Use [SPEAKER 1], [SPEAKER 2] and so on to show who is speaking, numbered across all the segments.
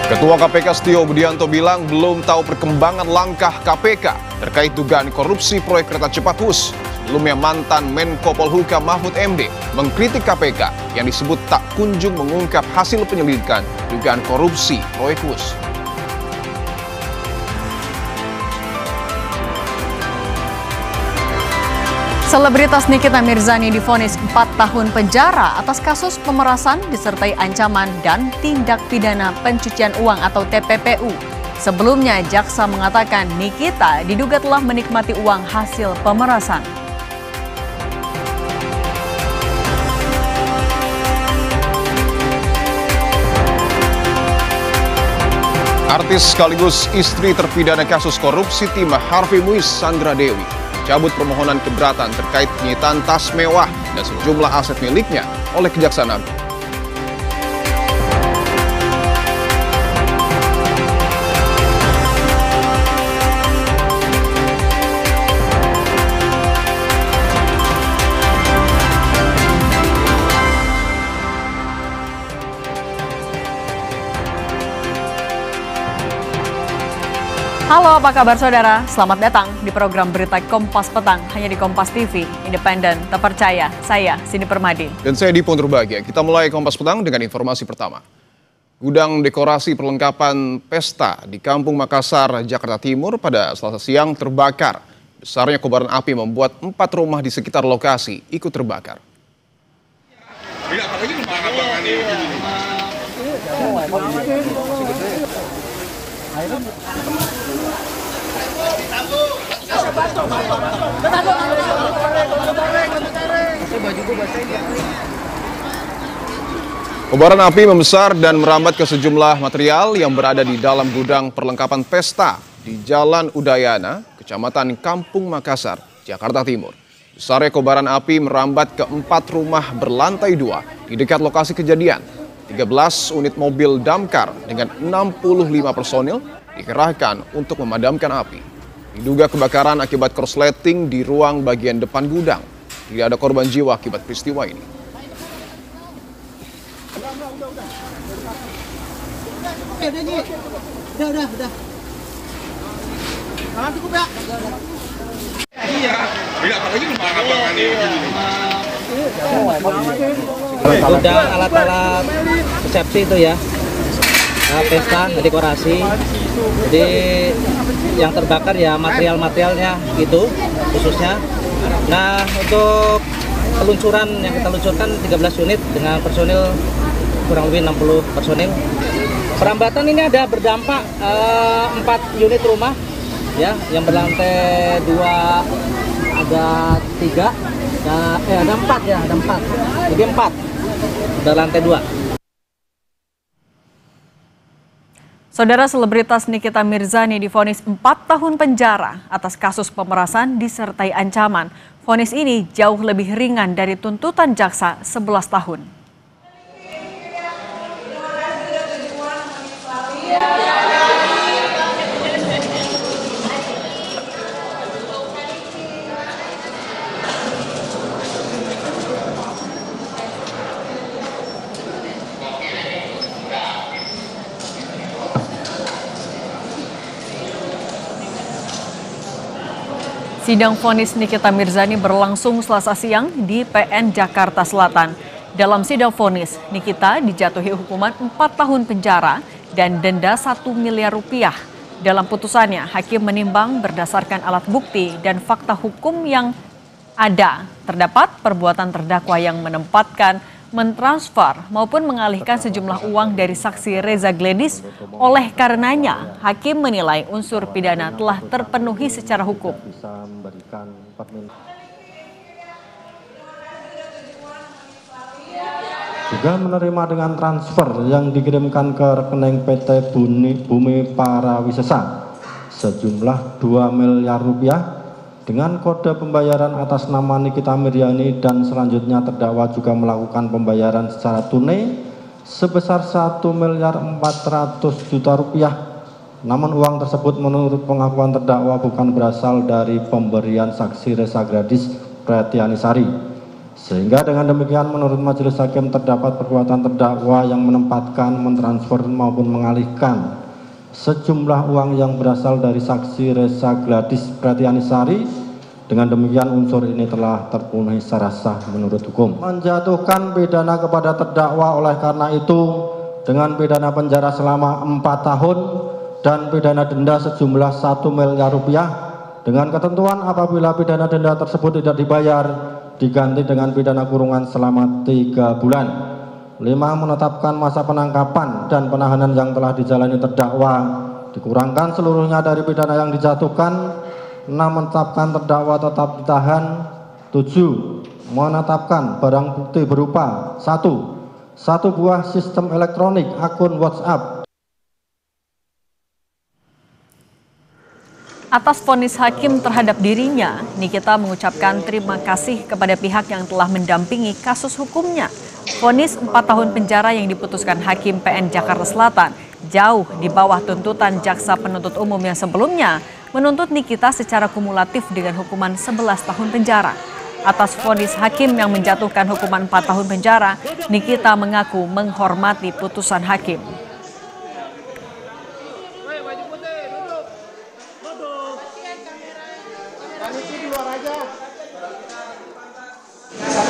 [SPEAKER 1] Ketua KPK Setio Budianto bilang belum tahu perkembangan langkah KPK terkait dugaan korupsi proyek kereta cepat HUS. Sebelumnya mantan Menko Polhukam Mahfud MD mengkritik KPK yang disebut tak kunjung mengungkap hasil penyelidikan dugaan korupsi proyek HUS.
[SPEAKER 2] Selebritas Nikita Mirzani divonis 4 tahun penjara atas kasus pemerasan disertai ancaman dan tindak pidana pencucian uang atau TPPU. Sebelumnya, jaksa mengatakan Nikita diduga telah menikmati uang hasil pemerasan.
[SPEAKER 1] Artis sekaligus istri terpidana kasus korupsi timah Harvey Muiz, Sandra Dewi, cabut permohonan keberatan terkait penyitaan tas mewah dan sejumlah aset miliknya oleh Kejaksaan Agung.
[SPEAKER 2] Halo, apa kabar saudara? Selamat datang di program Berita Kompas Petang, hanya di Kompas TV, independen, terpercaya. Saya, Cindy Permadi.
[SPEAKER 1] Dan saya Dipo Nurbahagia. Kita mulai Kompas Petang dengan informasi pertama. Gudang dekorasi perlengkapan pesta di Kampung Makassar, Jakarta Timur pada Selasa siang terbakar. Besarnya kobaran api membuat 4 rumah di sekitar lokasi ikut terbakar. Kobaran api membesar dan merambat ke sejumlah material yang berada di dalam gudang perlengkapan pesta di Jalan Udayana, Kecamatan Kampung Makassar, Jakarta Timur. Besarnya kobaran api merambat ke 4 rumah berlantai 2 di dekat lokasi kejadian. 13 unit mobil damkar dengan 65 personil dikerahkan untuk memadamkan api. Diduga kebakaran akibat korsleting di ruang bagian depan gudang. Tidak ada korban jiwa akibat peristiwa ini.
[SPEAKER 3] Udah. Malam cukup ya? Iya. Apalagi kembangan ini.
[SPEAKER 4] Gudang alat-alat resepsi itu ya, pesta, dekorasi. Jadi yang terbakar ya material-materialnya gitu khususnya. Nah, untuk peluncuran yang kita luncurkan 13 unit dengan personil kurang lebih 60 personil. Perambatan ini ada berdampak 4 unit rumah ya, yang berlantai 2 ada 3, ada 4 ya, ada 4. Jadi 4 berlantai 2.
[SPEAKER 2] Saudara, selebritas Nikita Mirzani divonis 4 tahun penjara atas kasus pemerasan disertai ancaman. Vonis ini jauh lebih ringan dari tuntutan jaksa 11 tahun. Sidang vonis Nikita Mirzani berlangsung Selasa siang di PN Jakarta Selatan. Dalam sidang vonis, Nikita dijatuhi hukuman 4 tahun penjara dan denda 1 miliar rupiah. Dalam putusannya, hakim menimbang berdasarkan alat bukti dan fakta hukum yang ada. Terdapat perbuatan terdakwa yang menempatkan, mentransfer maupun mengalihkan sejumlah uang dari saksi Reza Gledis. Oleh karenanya, hakim menilai unsur pidana telah terpenuhi secara hukum.
[SPEAKER 5] Juga menerima dengan transfer yang dikirimkan ke rekening PT Bumi Parawisesa sejumlah 2 miliar rupiah dengan kode pembayaran atas nama Nikita Mirzani, dan selanjutnya terdakwa juga melakukan pembayaran secara tunai sebesar 1.400.000.000 rupiah. Namun uang tersebut menurut pengakuan terdakwa bukan berasal dari pemberian saksi Reza Gledis Pretianisari. Sehingga dengan demikian menurut majelis hakim terdapat perbuatan terdakwa yang menempatkan, mentransfer maupun mengalihkan sejumlah uang yang berasal dari saksi Reza Gladys Pretianisari. Dengan demikian unsur ini telah terpenuhi secara sah menurut hukum. Menjatuhkan pidana kepada terdakwa, oleh karena itu dengan pidana penjara selama 4 tahun dan pidana denda sejumlah 1 miliar rupiah dengan ketentuan apabila pidana denda tersebut tidak dibayar diganti dengan pidana kurungan selama 3 bulan. 5. Menetapkan masa penangkapan dan penahanan yang telah dijalani terdakwa dikurangkan seluruhnya dari pidana yang dijatuhkan. 6. Menetapkan terdakwa tetap ditahan. 7. Menetapkan barang bukti berupa 1 buah sistem elektronik akun WhatsApp.
[SPEAKER 2] Atas vonis hakim terhadap dirinya, Nikita mengucapkan terima kasih kepada pihak yang telah mendampingi kasus hukumnya. Vonis 4 tahun penjara yang diputuskan Hakim PN Jakarta Selatan jauh di bawah tuntutan jaksa penuntut umum yang sebelumnya menuntut Nikita secara kumulatif dengan hukuman 11 tahun penjara. Atas vonis hakim yang menjatuhkan hukuman 4 tahun penjara, Nikita mengaku menghormati putusan hakim.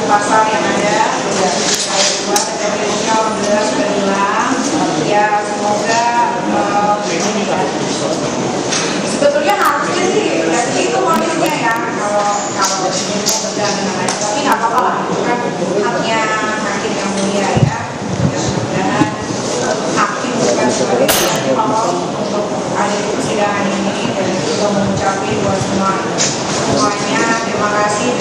[SPEAKER 6] Pasal yang ada alhamdulillah sudah hilang, ya semoga sebetulnya harusnya sih itu motifnya ya kalau berjalan, tapi nggak apa-apa lah, kan haknya hakim yang mulia ya. Dan hakim bukan sebagai Allah untuk hadir di persidangan ini, dan juga mengucapkan buat semuanya terima kasih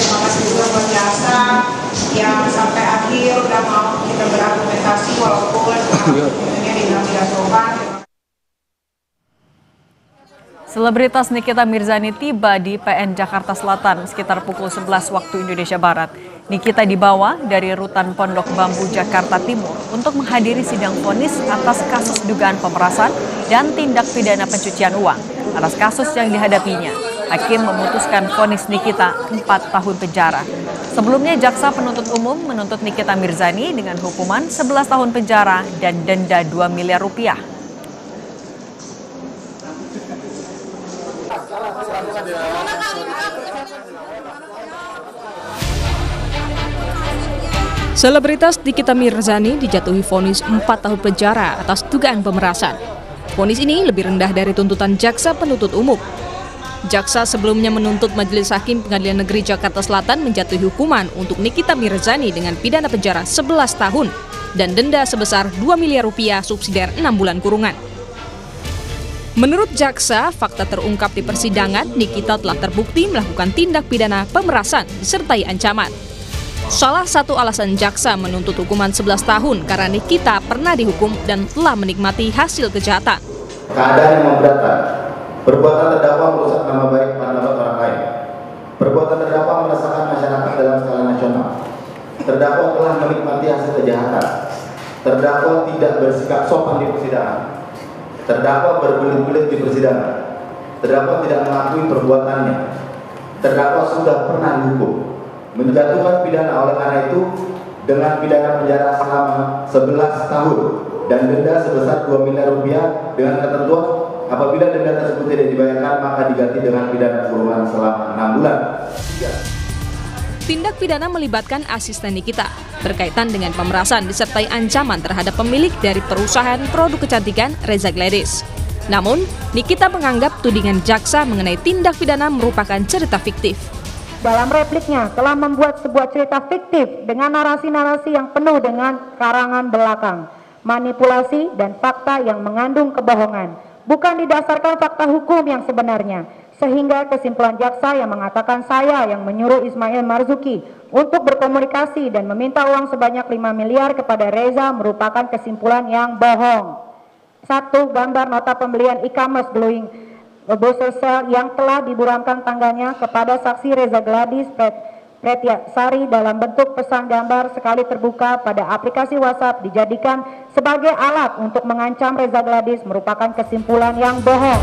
[SPEAKER 6] juga buat jaksa yang sampai akhir udah mau kita berargumentasi walaupun tentunya tidak sopan.
[SPEAKER 2] Selebritas Nikita Mirzani tiba di PN Jakarta Selatan sekitar pukul 11 waktu Indonesia Barat. Nikita dibawa dari Rutan Pondok Bambu Jakarta Timur untuk menghadiri sidang vonis atas kasus dugaan pemerasan dan tindak pidana pencucian uang. Atas kasus yang dihadapinya, hakim memutuskan vonis Nikita 4 tahun penjara. Sebelumnya jaksa penuntut umum menuntut Nikita Mirzani dengan hukuman 11 tahun penjara dan denda 2 miliar rupiah.
[SPEAKER 7] Selebritas Nikita Mirzani dijatuhi vonis 4 tahun penjara atas dugaan pemerasan. Vonis ini lebih rendah dari tuntutan jaksa penuntut umum. Jaksa sebelumnya menuntut Majelis Hakim Pengadilan Negeri Jakarta Selatan menjatuhi hukuman untuk Nikita Mirzani dengan pidana penjara 11 tahun dan denda sebesar 2 miliar rupiah subsidiar 6 bulan kurungan. Menurut jaksa, fakta terungkap di persidangan, Nikita telah terbukti melakukan tindak pidana pemerasan disertai ancaman. Salah satu alasan jaksa menuntut hukuman 11 tahun karena Nikita pernah dihukum dan telah menikmati hasil kejahatan.
[SPEAKER 8] Keadaan yang memberatkan, perbuatan terdakwa merusak nama baik martabat orang lain. Perbuatan terdakwa meresahkan masyarakat dalam skala nasional. Terdakwa telah menikmati hasil kejahatan. Terdakwa tidak bersikap sopan di persidangan. Terdakwa berbelit-belit di persidangan. Terdakwa tidak mengakui perbuatannya. Terdakwa sudah pernah dihukum. Menjatuhkan pidana oleh karena itu dengan pidana penjara selama 11 tahun dan denda sebesar 2 miliar rupiah dengan ketentuan apabila denda tersebut tidak dibayarkan maka diganti dengan pidana kurungan selama 6 bulan.
[SPEAKER 7] Tindak pidana melibatkan asisten Nikita berkaitan dengan pemerasan disertai ancaman terhadap pemilik dari perusahaan produk kecantikan Reza Gladys. Namun, Nikita menganggap tudingan jaksa mengenai tindak pidana merupakan cerita fiktif.
[SPEAKER 9] Dalam repliknya telah membuat sebuah cerita fiktif dengan narasi-narasi yang penuh dengan karangan belakang, manipulasi dan fakta yang mengandung kebohongan, bukan didasarkan fakta hukum yang sebenarnya, sehingga kesimpulan jaksa yang mengatakan saya yang menyuruh Ismail Marzuki untuk berkomunikasi dan meminta uang sebanyak 5 miliar kepada Reza merupakan kesimpulan yang bohong. 1. Gambar nota pembelian e-commerce glowing Bosesel yang telah diburamkan tangganya kepada saksi Reza Gladys Pretianisari dalam bentuk pesan gambar sekali terbuka pada aplikasi WhatsApp dijadikan sebagai alat untuk mengancam Reza Gladys merupakan kesimpulan yang bohong.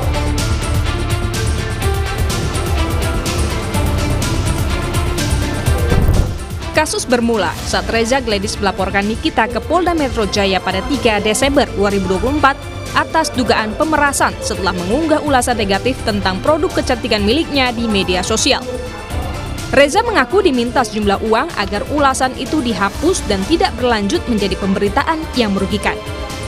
[SPEAKER 7] Kasus bermula saat Reza Gladys melaporkan Nikita ke Polda Metro Jaya pada 3 Desember 2024 atas dugaan pemerasan setelah mengunggah ulasan negatif tentang produk kecantikan miliknya di media sosial. Reza mengaku diminta sejumlah uang agar ulasan itu dihapus dan tidak berlanjut menjadi pemberitaan yang merugikan.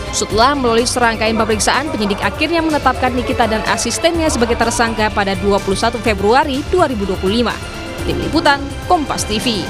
[SPEAKER 7] Setelah melalui serangkaian pemeriksaan, penyidik akhirnya menetapkan Nikita dan asistennya sebagai tersangka pada 21 Februari 2025. Tim Liputan, Kompas TV.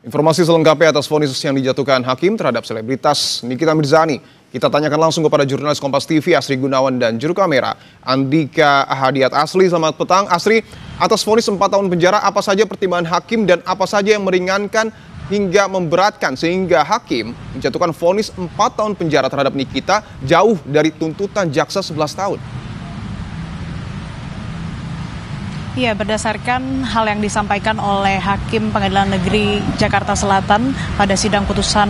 [SPEAKER 1] Informasi selengkapnya atas vonis yang dijatuhkan hakim terhadap selebritas Nikita Mirzani. Kita tanyakan langsung kepada jurnalis Kompas TV Asri Gunawan dan juru kamera Andika Hadiat. Asri, selamat petang. Asri, atas vonis 4 tahun penjara, apa saja pertimbangan hakim dan apa saja yang meringankan hingga memberatkan sehingga hakim menjatuhkan vonis 4 tahun penjara terhadap Nikita jauh dari tuntutan jaksa 11 tahun?
[SPEAKER 10] Ya, berdasarkan hal yang disampaikan oleh Hakim Pengadilan Negeri Jakarta Selatan pada sidang putusan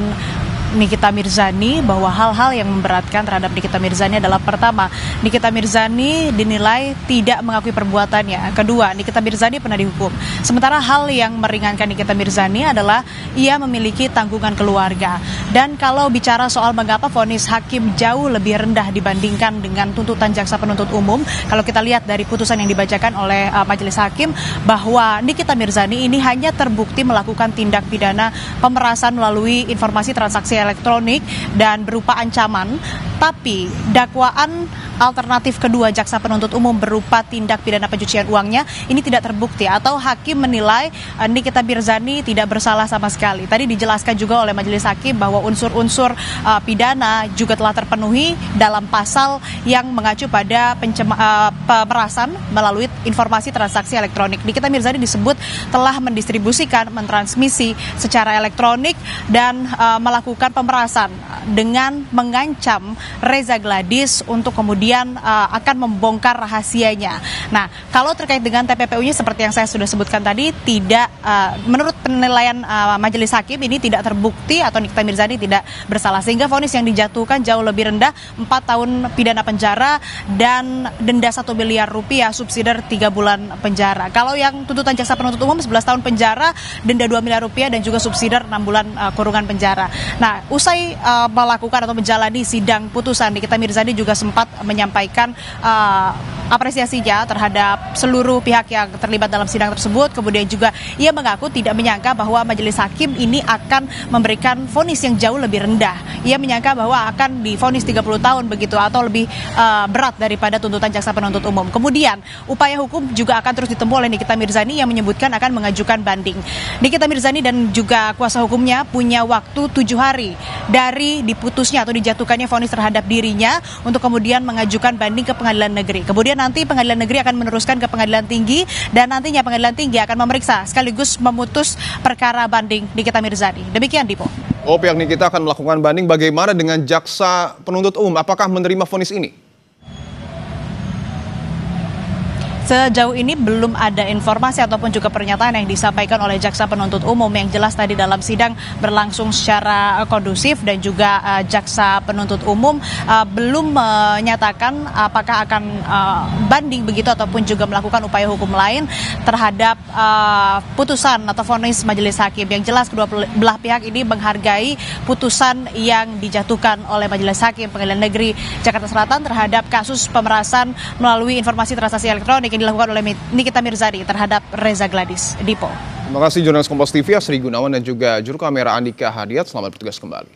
[SPEAKER 10] Nikita Mirzani, bahwa hal-hal yang memberatkan terhadap Nikita Mirzani adalah pertama, Nikita Mirzani dinilai tidak mengakui perbuatannya. Kedua, Nikita Mirzani pernah dihukum. Sementara hal yang meringankan Nikita Mirzani adalah ia memiliki tanggungan keluarga. Dan kalau bicara soal mengapa vonis hakim jauh lebih rendah dibandingkan dengan tuntutan jaksa penuntut umum, kalau kita lihat dari putusan yang dibacakan oleh majelis hakim, bahwa Nikita Mirzani ini hanya terbukti melakukan tindak pidana pemerasan melalui informasi transaksi elektronik dan berupa ancaman, tapi dakwaan alternatif kedua jaksa penuntut umum berupa tindak pidana pencucian uangnya ini tidak terbukti, atau hakim menilai Nikita Mirzani tidak bersalah sama sekali. Tadi dijelaskan juga oleh majelis hakim bahwa unsur-unsur pidana juga telah terpenuhi dalam pasal yang mengacu pada pemerasan melalui informasi transaksi elektronik. Nikita Mirzani disebut telah mendistribusikan, mentransmisi secara elektronik dan melakukan pemerasan dengan mengancam Reza Gladys untuk kemudian akan membongkar rahasianya. Nah, kalau terkait dengan TPPU-nya seperti yang saya sudah sebutkan tadi, tidak menurut penilaian majelis hakim ini tidak terbukti atau Nikita Mirzani tidak bersalah, sehingga vonis yang dijatuhkan jauh lebih rendah, 4 tahun pidana penjara dan denda 1 miliar rupiah, subsidiar 3 bulan penjara. Kalau yang tuntutan jaksa penuntut umum 11 tahun penjara, denda 2 miliar rupiah dan juga subsidiar 6 bulan kurungan penjara. Nah, usai melakukan atau menjalani sidang putusan, Nikita Mirzani juga sempat menyampaikan apresiasinya terhadap seluruh pihak yang terlibat dalam sidang tersebut. Kemudian juga ia mengaku tidak menyangka bahwa majelis hakim ini akan memberikan vonis yang jauh lebih rendah. Ia menyangka bahwa akan divonis 30 tahun begitu, atau lebih berat daripada tuntutan jaksa penuntut umum. Kemudian upaya hukum juga akan terus ditempuh oleh Nikita Mirzani yang menyebutkan akan mengajukan banding. Nikita Mirzani dan juga kuasa hukumnya punya waktu 7 hari dari diputusnya atau dijatuhkannya vonis terhadap dirinya untuk kemudian mengajukan banding ke pengadilan negeri. Kemudian nanti pengadilan negeri akan meneruskan ke pengadilan tinggi, dan nantinya pengadilan tinggi akan memeriksa sekaligus memutus perkara banding Nikita Mirzani. Demikian, Dipo.
[SPEAKER 1] Pihak Nikita akan melakukan banding. Bagaimana dengan jaksa penuntut umum? Apakah menerima vonis ini?
[SPEAKER 10] Sejauh ini belum ada informasi ataupun juga pernyataan yang disampaikan oleh jaksa penuntut umum. Yang jelas tadi dalam sidang berlangsung secara kondusif, dan juga jaksa penuntut umum belum menyatakan apakah akan banding begitu ataupun juga melakukan upaya hukum lain terhadap putusan atau vonis majelis hakim. Yang jelas kedua belah pihak ini menghargai putusan yang dijatuhkan oleh majelis hakim Pengadilan Negeri Jakarta Selatan terhadap kasus pemerasan melalui informasi transaksi elektronik yang dilakukan oleh Nikita Mirzani terhadap Reza Gladys. Dipo.
[SPEAKER 1] Terima kasih jurnalis Kompas TV Asri Gunawan dan juga juru kamera Andika Hadiat. Selamat bertugas kembali.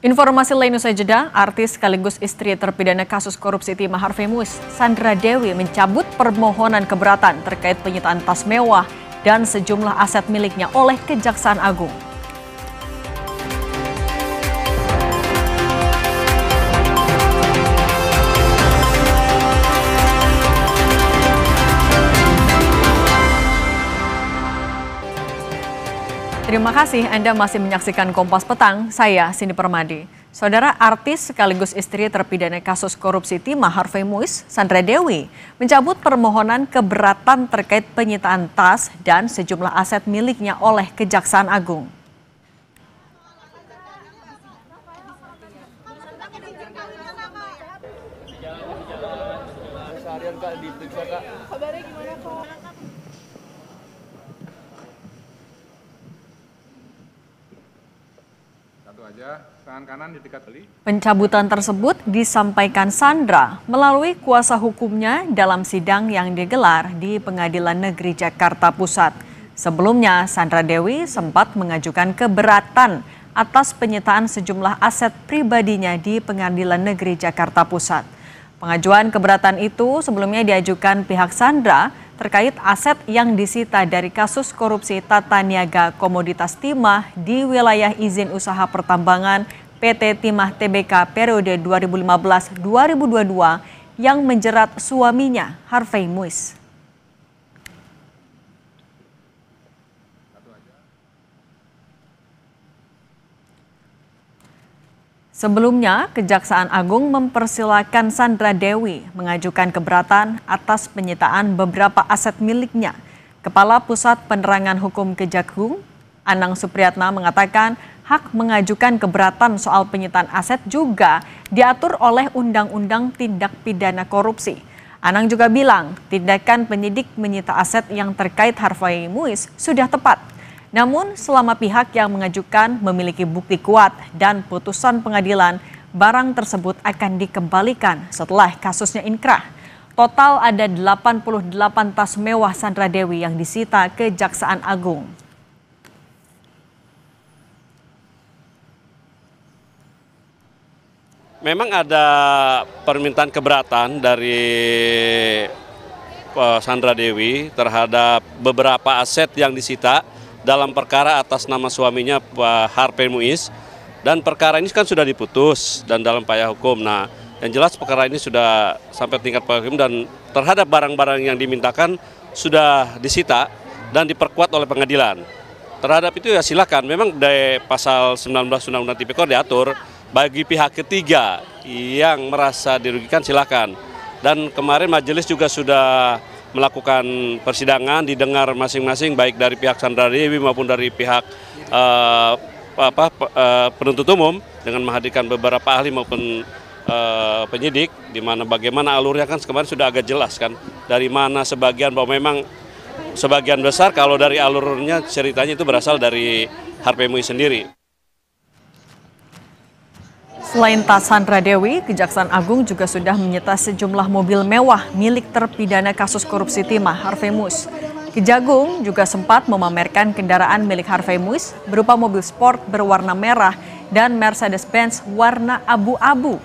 [SPEAKER 2] Informasi lain usai jeda, artis sekaligus istri terpidana kasus korupsi timah Harvey Muiz, Sandra Dewi, mencabut permohonan keberatan terkait penyitaan tas mewah dan sejumlah aset miliknya oleh Kejaksaan Agung. Terima kasih Anda masih menyaksikan Kompas Petang, saya Cindy Permadi. Saudara, artis sekaligus istri terpidana kasus korupsi timah Harvey Muiz, Sandra Dewi, mencabut permohonan keberatan terkait penyitaan tas dan sejumlah aset miliknya oleh Kejaksaan Agung. Pencabutan tersebut disampaikan Sandra melalui kuasa hukumnya dalam sidang yang digelar di Pengadilan Negeri Jakarta Pusat. Sebelumnya, Sandra Dewi sempat mengajukan keberatan atas penyitaan sejumlah aset pribadinya di Pengadilan Negeri Jakarta Pusat. Pengajuan keberatan itu sebelumnya diajukan pihak Sandra terkait aset yang disita dari kasus korupsi tata niaga komoditas timah di wilayah izin usaha pertambangan PT Timah Tbk periode 2015-2022 yang menjerat suaminya Harvey Muiz. Sebelumnya, Kejaksaan Agung mempersilahkan Sandra Dewi mengajukan keberatan atas penyitaan beberapa aset miliknya. Kepala Pusat Penerangan Hukum Kejagung, Anang Supriyatna mengatakan hak mengajukan keberatan soal penyitaan aset juga diatur oleh Undang-Undang Tindak Pidana Korupsi. Anang juga bilang tindakan penyidik menyita aset yang terkait Harvey Muiz sudah tepat. Namun, selama pihak yang mengajukan memiliki bukti kuat dan putusan pengadilan, barang tersebut akan dikembalikan setelah kasusnya inkrah. Total ada 88 tas mewah Sandra Dewi yang disita Kejaksaan Agung.
[SPEAKER 11] Memang ada permintaan keberatan dari Sandra Dewi terhadap beberapa aset yang disita dalam perkara atas nama suaminya Pak Harvey Muiz, dan perkara ini kan sudah diputus dan dalam upaya hukum. Nah, yang jelas perkara ini sudah sampai tingkat upaya hukum dan terhadap barang-barang yang dimintakan sudah disita dan diperkuat oleh pengadilan. Terhadap itu ya silakan. Memang dari pasal 19 Undang-Undang Tipikor diatur bagi pihak ketiga yang merasa dirugikan silakan. Dan kemarin majelis juga sudah melakukan persidangan, didengar masing-masing baik dari pihak Sandra Dewi maupun dari pihak penuntut umum dengan menghadirkan beberapa ahli maupun penyidik, di mana bagaimana alurnya kan kemarin sudah agak jelas kan dari mana sebagian, bahwa memang sebagian besar kalau dari alurnya ceritanya itu berasal dari Harvey Muiz sendiri.
[SPEAKER 2] Selain tas Sandra Dewi, Kejaksaan Agung juga sudah menyita sejumlah mobil mewah milik terpidana kasus korupsi timah Harvey Muiz. Kejagung juga sempat memamerkan kendaraan milik Harvey Muiz berupa mobil sport berwarna merah dan Mercedes-Benz warna abu-abu.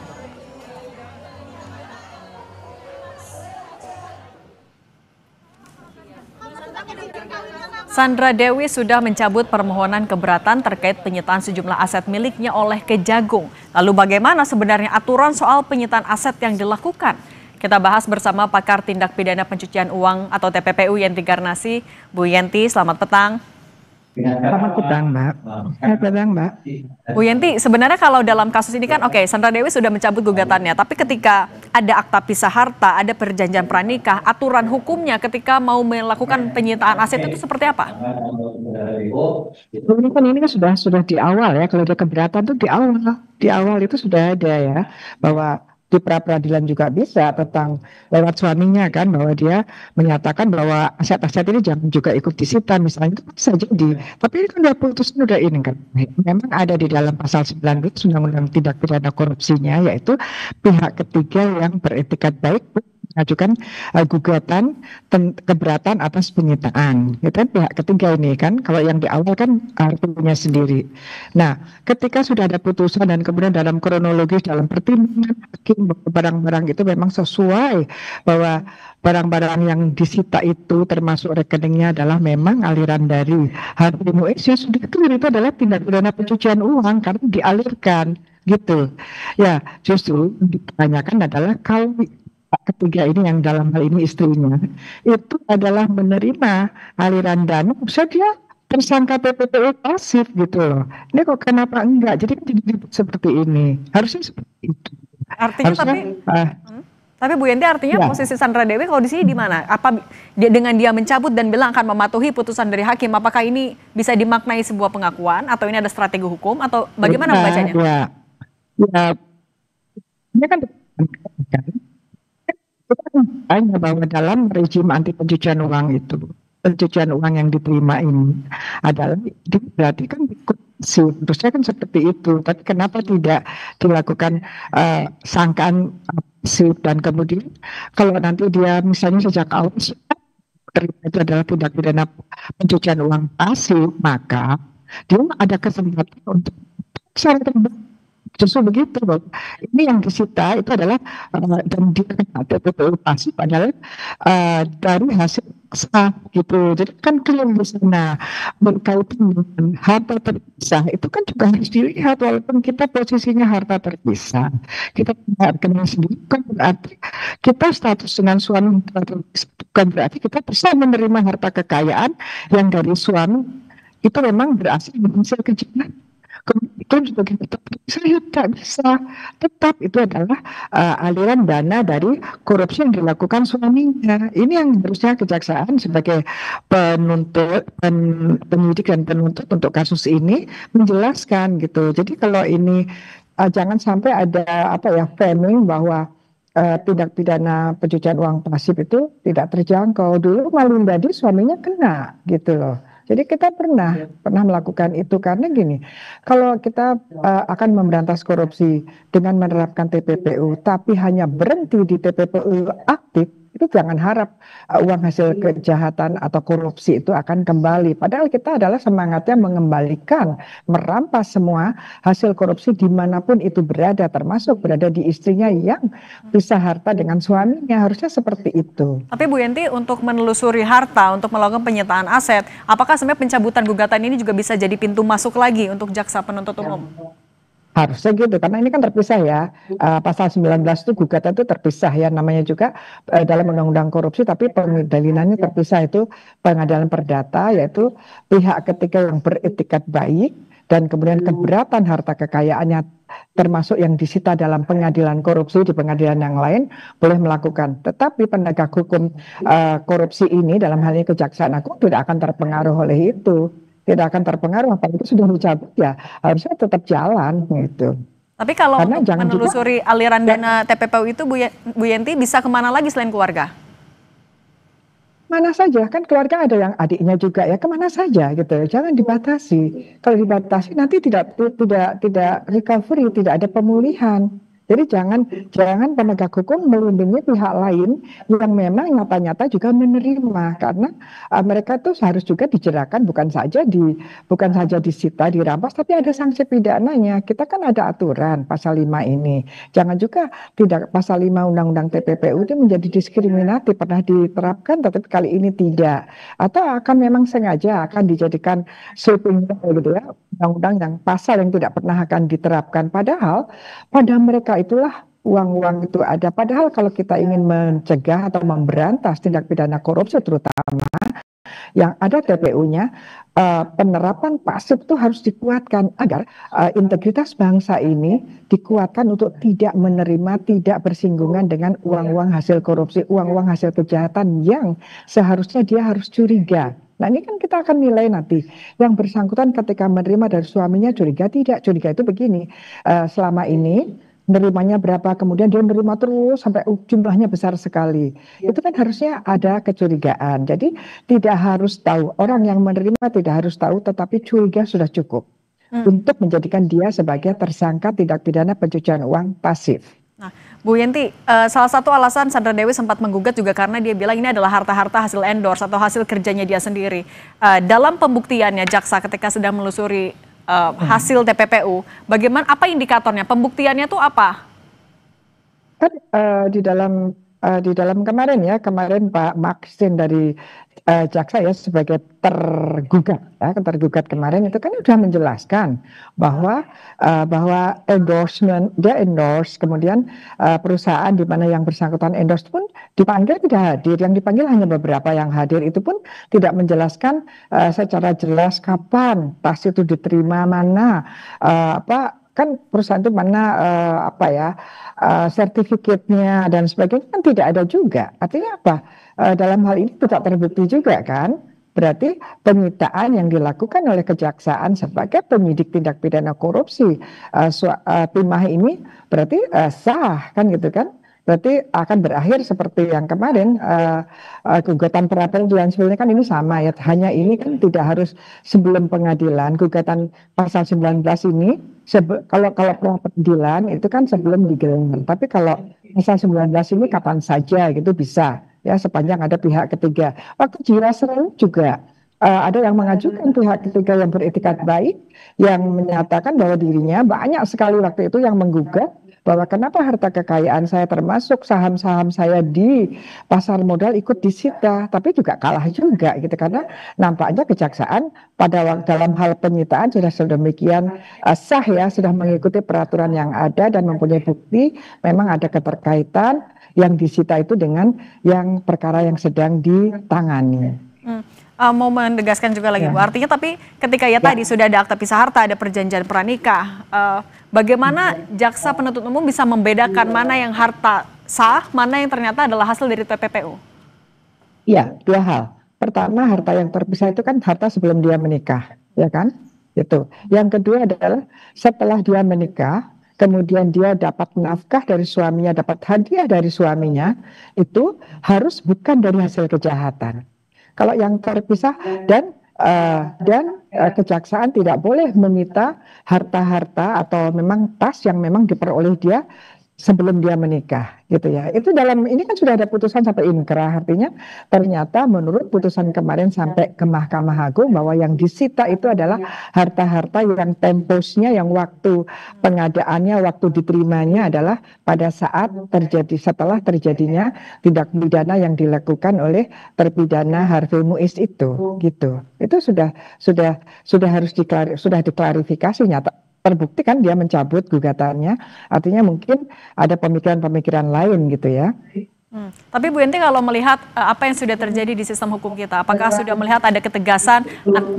[SPEAKER 2] Sandra Dewi sudah mencabut permohonan keberatan terkait penyitaan sejumlah aset miliknya oleh Kejagung. Lalu bagaimana sebenarnya aturan soal penyitaan aset yang dilakukan? Kita bahas bersama pakar tindak pidana pencucian uang atau TPPU Yenti Garnasi. Bu Yenti, selamat petang.
[SPEAKER 12] Selamat petang, Mbak. Selamat petang, Mbak.
[SPEAKER 2] Bu Yenti, sebenarnya kalau dalam kasus ini kan Sandra Dewi sudah mencabut gugatannya, tapi ketika ada akta pisah harta, ada perjanjian pranikah, aturan hukumnya ketika mau melakukan penyitaan aset itu seperti apa?
[SPEAKER 12] Ini kan sudah di awal ya, kalau ada keberatan itu di awal itu sudah ada ya, bahwa di pra-peradilan juga bisa tentang lewat suaminya kan, bahwa dia menyatakan bahwa aset-aset ini jangan juga ikut disita misalnya, itu bisa jadi. Tapi ini kan udah putusan, udah ini kan. Memang ada di dalam pasal 19 Undang-Undang Tindak Pidana Korupsinya, yaitu pihak ketiga yang beretikat baik mengajukan gugatan keberatan atas penyitaan. Itu kan pihak ketiga ini kan, kalau yang di awal kan artinya sendiri. Nah, ketika sudah ada putusan dan kemudian dalam kronologis, dalam pertimbangan hakim barang-barang itu memang sesuai bahwa barang-barang yang disita itu termasuk rekeningnya adalah memang aliran dari Harvey Muiz, ya sudah clear itu adalah tindak pidana pencucian uang karena dialirkan gitu. Ya, justru ditanyakan adalah kalau ketiga ini yang dalam hal ini istrinya itu adalah menerima aliran dana, bisa dia tersangka TPPU pasif gitu loh. Ini kok kenapa enggak? Jadi kan seperti ini. Harusnya seperti itu.
[SPEAKER 2] Artinya tapi Bu Yenti, artinya posisi Sandra Dewi kalau di sini di mana? Apa dengan dia mencabut dan bilang akan mematuhi putusan dari hakim, apakah ini bisa dimaknai sebuah pengakuan atau ini ada strategi hukum atau bagaimana membacanya?
[SPEAKER 12] Ya, ini kan hanya bahwa dalam rezim anti pencucian uang itu, pencucian uang yang diterima ini adalah berarti kan ikut pasif. Harusnya kan seperti itu. Tapi kenapa tidak dilakukan sangkaan pasif, dan kemudian kalau nanti dia misalnya sejak awal terlibat itu adalah tindak pidana pencucian uang pasif, maka dia ada kesempatan untuk secara terbuka. Justru begitu, Bob. Ini yang disita itu adalah dan dikena TPPU pasif adalah dari hasil sah gitu. Jadi kan klaim di sana berkaitan dengan harta terpisah itu kan juga harus dilihat, walaupun kita posisinya harta terpisah. Kita kenal sendiri kan berarti kita status dengan suami terpisah, bukan berarti kita bisa menerima harta kekayaan yang dari suami itu memang berasal dari hasil kejahatan. Kemudian juga kita saya tidak bisa, tetap itu adalah aliran dana dari korupsi yang dilakukan suaminya. Ini yang harusnya kejaksaan sebagai penuntut, penyidik dan penuntut untuk kasus ini menjelaskan gitu. Jadi kalau ini jangan sampai ada framing bahwa tindak pidana pencucian uang pasif itu tidak terjangkau. Dulu Malinda suaminya kena gitu loh. Jadi kita pernah melakukan itu karena gini, kalau kita akan memberantas korupsi dengan menerapkan TPPU, tapi hanya berhenti di TPPU aktif, itu jangan harap uang hasil kejahatan atau korupsi itu akan kembali. Padahal kita adalah semangatnya mengembalikan, merampas semua hasil korupsi dimanapun itu berada, termasuk berada di istrinya yang bisa harta dengan suaminya. Harusnya seperti itu.
[SPEAKER 2] Tapi Bu Yenti, untuk menelusuri harta, untuk melakukan penyitaan aset, apakah sebenarnya pencabutan gugatan ini juga bisa jadi pintu masuk lagi untuk jaksa penuntut umum?
[SPEAKER 12] Harusnya gitu, karena ini kan terpisah ya, pasal 19 itu gugatan itu terpisah ya, namanya juga dalam undang-undang korupsi, tapi pendalinannya terpisah, itu pengadilan perdata, yaitu pihak ketiga yang beretikat baik, dan kemudian keberatan harta kekayaannya termasuk yang disita dalam pengadilan korupsi di pengadilan yang lain boleh melakukan. Tetapi penegak hukum korupsi ini dalam hal ini Kejaksaan Agung tidak akan terpengaruh oleh itu. Tidak akan terpengaruh, apalagi sudah dicabut ya harusnya tetap jalan gitu.
[SPEAKER 2] Tapi kalau untuk menelusuri aliran dana TPPU itu Bu Yenti bisa kemana lagi selain keluarga?
[SPEAKER 12] Mana saja, kan keluarga ada yang adiknya juga ya, kemana saja gitu. Jangan dibatasi. Kalau dibatasi nanti tidak recovery, tidak ada pemulihan. Jadi jangan penegak hukum melindungi pihak lain yang memang nyata-nyata juga menerima, karena mereka itu harus juga dijeratkan, bukan saja disita, dirampas, tapi ada sanksi pidananya. Kita kan ada aturan pasal 5 ini. Jangan juga tidak pasal 5 Undang-Undang TPPU itu menjadi diskriminatif, pernah diterapkan tetapi kali ini tidak. Atau akan memang sengaja akan dijadikan sweeping gitu ya, undang-undang yang pasal yang tidak pernah akan diterapkan. Padahal pada mereka itulah uang-uang itu ada. Padahal kalau kita ingin mencegah atau memberantas tindak pidana korupsi terutama yang ada TPU-nya, penerapan pasif itu harus dikuatkan agar integritas bangsa ini dikuatkan untuk tidak menerima, tidak bersinggungan dengan uang-uang hasil korupsi, uang-uang hasil kejahatan yang seharusnya dia harus curiga. Nah ini kan kita akan nilai nanti yang bersangkutan ketika menerima dari suaminya curiga tidak. Curiga itu begini, selama ini nerimanya berapa, kemudian dia menerima terus sampai jumlahnya besar sekali. Itu kan harusnya ada kecurigaan. Jadi tidak harus tahu, orang yang menerima tidak harus tahu, tetapi curiga sudah cukup untuk menjadikan dia sebagai tersangka tindak pidana pencucian uang pasif.
[SPEAKER 2] Nah, Bu Yenti, salah satu alasan Sandra Dewi sempat menggugat juga karena dia bilang ini adalah harta-harta hasil endorse atau hasil kerjanya dia sendiri. Dalam pembuktiannya jaksa ketika sedang menelusuri hasil TPPU, bagaimana, apa indikatornya, pembuktiannya itu apa?
[SPEAKER 12] Kan di dalam kemarin Pak Maxin dari jaksa ya sebagai tergugat kemarin itu kan sudah menjelaskan bahwa endorsement, dia endorse, kemudian perusahaan di mana yang bersangkutan endorse pun dipanggil tidak hadir, yang dipanggil hanya beberapa yang hadir, itu pun tidak menjelaskan secara jelas kapan tas itu diterima, mana kan perusahaan itu mana sertifikatnya dan sebagainya kan tidak ada juga. Artinya apa? Dalam hal ini tidak terbukti juga kan? Berarti penyitaan yang dilakukan oleh kejaksaan sebagai penyidik tindak pidana korupsi Timah ini berarti sah kan gitu kan? Berarti akan berakhir seperti yang kemarin gugatan pra peradilan. Sebenarnya kan ini sama ya, hanya ini kan tidak harus sebelum pengadilan. Gugatan pasal 19 ini kalau pra peradilan itu kan sebelum digelar. Tapi kalau pasal 19 ini kapan saja gitu bisa ya, sepanjang ada pihak ketiga. Waktu Jiwasraya juga ada yang mengajukan pihak ketiga yang beretikat baik, yang menyatakan bahwa dirinya banyak sekali waktu itu yang menggugat bahwa kenapa harta kekayaan saya termasuk saham-saham saya di pasar modal ikut disita, tapi juga kalah juga gitu, karena nampaknya kejaksaan dalam hal penyitaan sudah sedemikian sah ya, sudah mengikuti peraturan yang ada dan mempunyai bukti memang ada keterkaitan yang disita itu dengan yang perkara yang sedang ditangani.
[SPEAKER 2] Mau menegaskan juga lagi Bu, artinya tapi ketika tadi sudah ada akta pisah harta, ada perjanjian pranikah, bagaimana jaksa penuntut umum bisa membedakan mana yang harta sah, mana yang ternyata adalah hasil dari TPPU?
[SPEAKER 12] Iya, dua hal. Pertama, harta yang terpisah itu kan harta sebelum dia menikah, ya kan? Itu. Yang kedua adalah setelah dia menikah, kemudian dia dapat nafkah dari suaminya, dapat hadiah dari suaminya, itu harus bukan dari hasil kejahatan. Kalau yang terpisah dan kejaksaan tidak boleh menyita harta-harta atau memang tas yang memang diperoleh dia sebelum dia menikah, gitu ya. Itu dalam ini kan sudah ada putusan sampai inkrah, artinya ternyata menurut putusan kemarin sampai ke Mahkamah Agung bahwa yang disita itu adalah harta-harta yang temposnya, yang waktu pengadaannya, waktu diterimanya adalah pada saat setelah terjadinya tindak pidana yang dilakukan oleh terpidana Harvey Muiz itu, gitu. Itu sudah harus diklarifikasi nyata. Terbukti kan dia mencabut gugatannya, artinya mungkin ada pemikiran-pemikiran lain gitu ya.
[SPEAKER 2] Tapi Bu Yenti, kalau melihat apa yang sudah terjadi di sistem hukum kita, apakah sudah melihat ada ketegasan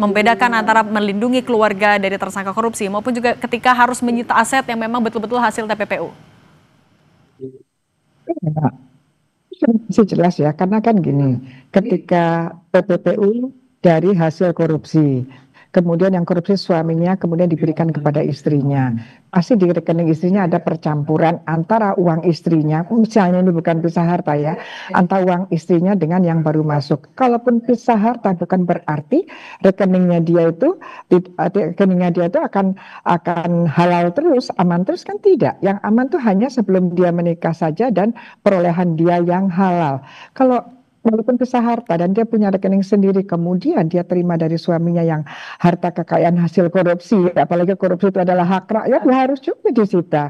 [SPEAKER 2] membedakan antara melindungi keluarga dari tersangka korupsi maupun juga ketika harus menyita aset yang memang betul-betul hasil TPPU?
[SPEAKER 12] Masih jelas ya, karena kan gini, ketika TPPU dari hasil korupsi, kemudian yang korupsi suaminya kemudian diberikan kepada istrinya. Pasti di rekening istrinya ada percampuran antara uang istrinya, misalnya ini bukan pisah harta ya, antara uang istrinya dengan yang baru masuk. Kalaupun pisah harta bukan berarti rekeningnya dia itu akan halal terus, aman terus, kan tidak. Yang aman tuh hanya sebelum dia menikah saja dan perolehan dia yang halal. Kalau walaupun pisah harta dan dia punya rekening sendiri, kemudian dia terima dari suaminya yang harta kekayaan hasil korupsi, apalagi korupsi itu adalah hak rakyat, ya harus juga disita.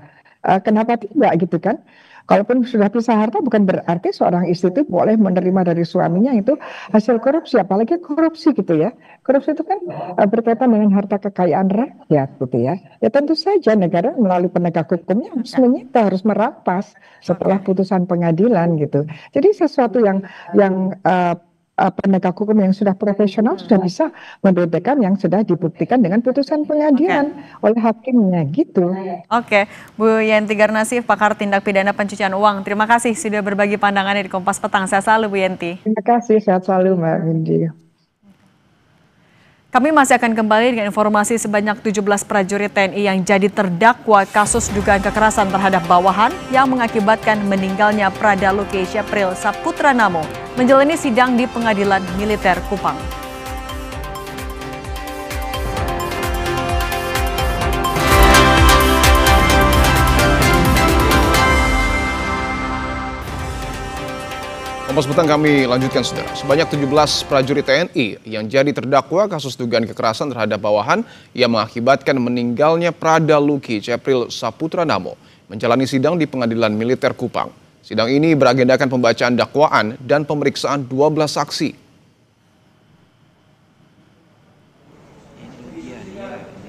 [SPEAKER 12] Kenapa tidak gitu kan? Kalaupun sudah pisah harta bukan berarti seorang istri itu boleh menerima dari suaminya itu hasil korupsi, apalagi korupsi gitu ya. Korupsi itu kan berkaitan dengan harta kekayaan rakyat gitu ya. Ya tentu saja negara melalui penegak hukumnya harus menyita, harus merampas setelah putusan pengadilan gitu. Jadi sesuatu yang penegak hukum yang sudah profesional sudah bisa membedakan yang sudah dibuktikan dengan putusan pengadilan oleh hakimnya gitu.
[SPEAKER 2] Oke, Bu Yenti Garnasif, pakar tindak pidana pencucian uang. Terima kasih sudah berbagi pandangannya di Kompas Petang. Sehat selalu Bu Yenti.
[SPEAKER 12] Terima kasih, sehat selalu Mbak Windy.
[SPEAKER 2] Kami masih akan kembali dengan informasi sebanyak 17 prajurit TNI yang jadi terdakwa kasus dugaan kekerasan terhadap bawahan yang mengakibatkan meninggalnya Prada Luki Syapril Saputra Namo menjalani sidang di Pengadilan Militer Kupang.
[SPEAKER 1] Kompas Petang kami lanjutkan saudara. Sebanyak 17 prajurit TNI yang jadi terdakwa kasus dugaan kekerasan terhadap bawahan yang mengakibatkan meninggalnya Prada Luki Syapril Saputra Namo menjalani sidang di Pengadilan Militer Kupang. Sidang ini beragendakan pembacaan dakwaan dan pemeriksaan 12 saksi.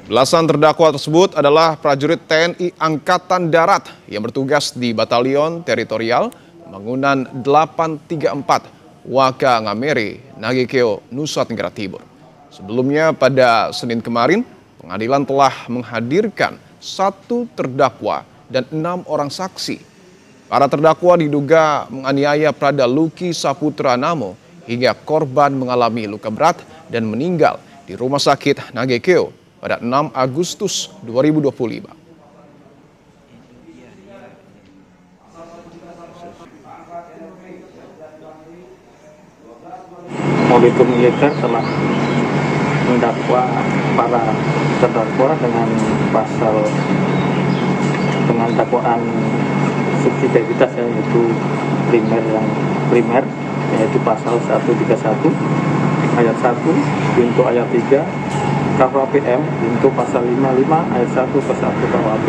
[SPEAKER 1] Belasan terdakwa tersebut adalah prajurit TNI Angkatan Darat yang bertugas di Batalion Teritorial Bangunan 834 Waka Ngamere, Nagekeo, Nusa Tenggara Timur. Sebelumnya pada Senin kemarin, pengadilan telah menghadirkan 1 terdakwa dan 6 orang saksi. Para terdakwa diduga menganiaya Prada Luki Saputra Namo hingga korban mengalami luka berat dan meninggal di Rumah Sakit Nagekeo pada 6 Agustus 2025.
[SPEAKER 13] Auditor Militer telah mendakwa para terdakwa dengan pasal dengan dakwaan subsidiaritas, yaitu primer yaitu pasal 131 ayat 1 untuk ayat 3 KUHP-M untuk pasal 55 ayat 1 ke 1 KUHP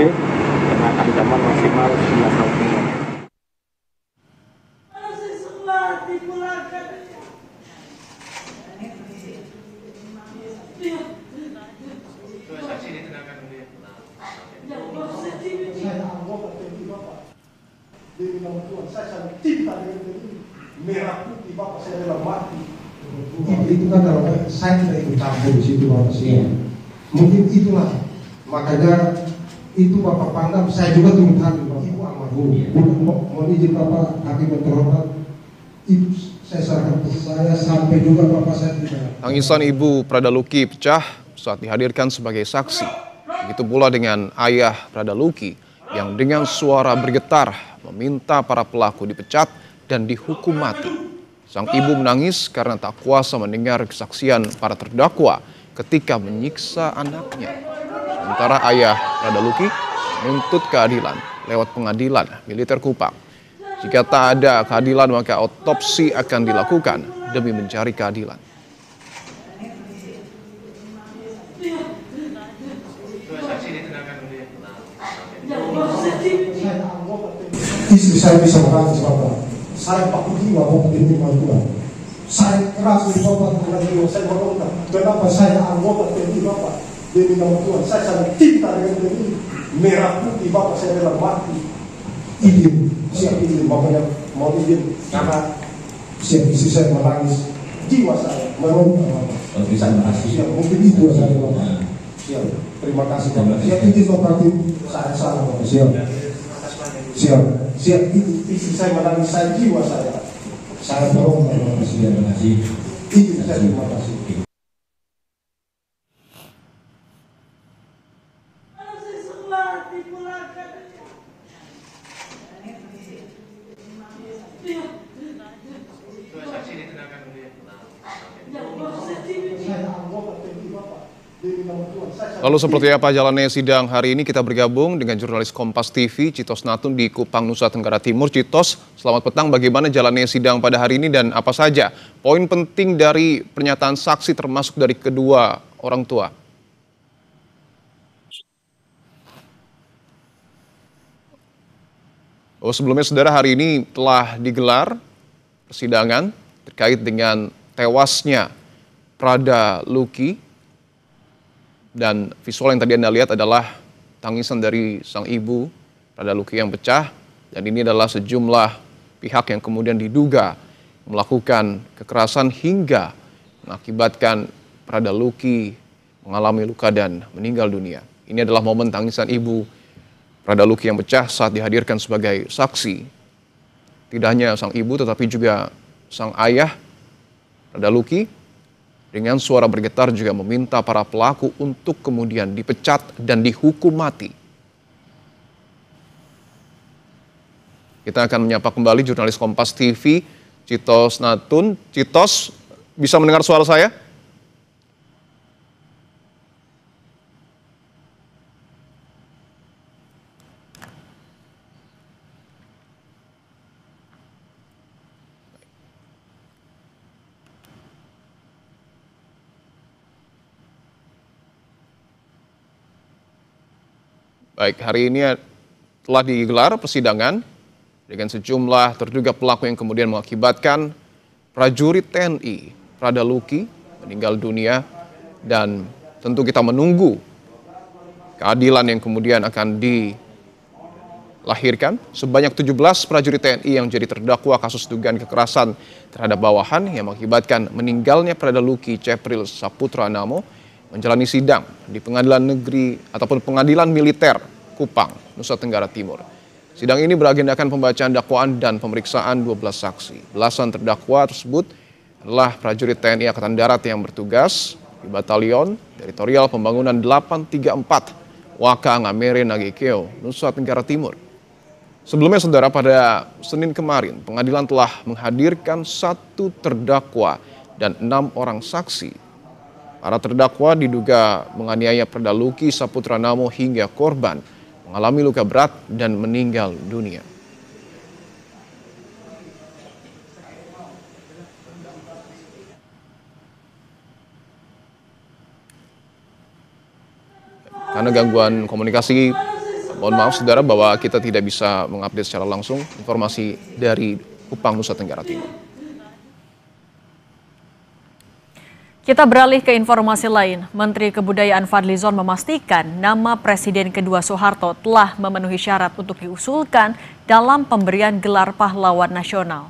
[SPEAKER 13] dengan ancaman maksimal 9 tahun penjara.
[SPEAKER 14] Merah putih Bapak, saya dalam mati. Itu kan kalau saya tidak ikut campur di situ Bapak sih. Mungkin itulah makanya itu Bapak pandang saya juga turut hadir Bapak. Ibu almarhum. Mohon izin Bapak hakim yang terhormat. Ibu saya serahkan ke saya sampai juga Bapak saya tidak.
[SPEAKER 1] Tangisan Ibu Prada Luki pecah saat dihadirkan sebagai saksi. Begitu pula dengan ayah Prada Luki yang dengan suara bergetar meminta para pelaku dipecat dan dihukum mati. Sang ibu menangis karena tak kuasa mendengar kesaksian para terdakwa ketika menyiksa anaknya. Sementara ayah Prada Luki menuntut keadilan lewat pengadilan militer Kupang. Jika tak ada keadilan maka otopsi akan dilakukan demi mencari keadilan.
[SPEAKER 14] Istri saya bisa menangis Bapak. Saya pakai jiwa Bapak demi Tuhan. Saya keras di Bapak dengan jiwa saya berontak. Kenapa saya anggota TNI Bapak demi nama Tuhan? Saya sangat cinta dengan TNI. Merah putih Bapak, saya dalam mati. Izin, siap izin Bapaknya mau izin karena siap istri saya menangis. Jiwa saya merontak Bapak.
[SPEAKER 15] Terima kasih.
[SPEAKER 14] Siap, mungkin itu saya Bapak. Siap, terima kasih Bapak. Siap izin Bapak, saya salah Bapak. Siap. Siap itu istri saya menangis, saya jiwa saya berontak.
[SPEAKER 15] Terima kasih.
[SPEAKER 14] Izin saya terima kasih.
[SPEAKER 1] Lalu seperti apa jalannya sidang hari ini? Kita bergabung dengan jurnalis Kompas TV, Citos Natun di Kupang, Nusa Tenggara Timur. Citos, selamat petang. Bagaimana jalannya sidang pada hari ini dan apa saja poin penting dari pernyataan saksi termasuk dari kedua orang tua? Sebelumnya saudara, hari ini telah digelar persidangan terkait dengan tewasnya Prada Luki. Dan visual yang tadi Anda lihat adalah tangisan dari sang ibu Prada Luki yang pecah. Dan ini adalah sejumlah pihak yang kemudian diduga melakukan kekerasan hingga mengakibatkan Prada Luki mengalami luka dan meninggal dunia. Ini adalah momen tangisan ibu Prada Luki yang pecah saat dihadirkan sebagai saksi. Tidak hanya sang ibu tetapi juga sang ayah Prada Luki dengan suara bergetar juga meminta para pelaku untuk kemudian dipecat dan dihukum mati. Kita akan menyapa kembali jurnalis Kompas TV, Citos Natun. Citos, bisa mendengar suara saya? Baik, hari ini telah digelar persidangan dengan sejumlah terduga pelaku yang kemudian mengakibatkan prajurit TNI Prada Luki meninggal dunia, dan tentu kita menunggu keadilan yang kemudian akan dilahirkan. Sebanyak 17 prajurit TNI yang jadi terdakwa kasus dugaan kekerasan terhadap bawahan yang mengakibatkan meninggalnya Prada Luki Cepril Saputra Namo menjalani sidang di pengadilan negeri ataupun pengadilan militer Kupang, Nusa Tenggara Timur. Sidang ini beragendakan pembacaan dakwaan dan pemeriksaan 12 saksi. Belasan terdakwa tersebut adalah prajurit TNI Angkatan Darat yang bertugas di Batalion Teritorial Pembangunan 834 Waka Ngamere Nagekeo, Nusa Tenggara Timur. Sebelumnya saudara, pada Senin kemarin pengadilan telah menghadirkan satu terdakwa dan 6 orang saksi. Para terdakwa diduga menganiaya Perda Luki Saputra Namo hingga korban mengalami luka berat dan meninggal dunia. Karena gangguan komunikasi, mohon maaf saudara bahwa kita tidak bisa mengupdate secara langsung informasi dari Kupang, Nusa Tenggara Timur.
[SPEAKER 2] Kita beralih ke informasi lain. Menteri Kebudayaan Fadlizon memastikan nama Presiden kedua Soeharto telah memenuhi syarat untuk diusulkan dalam pemberian gelar pahlawan nasional.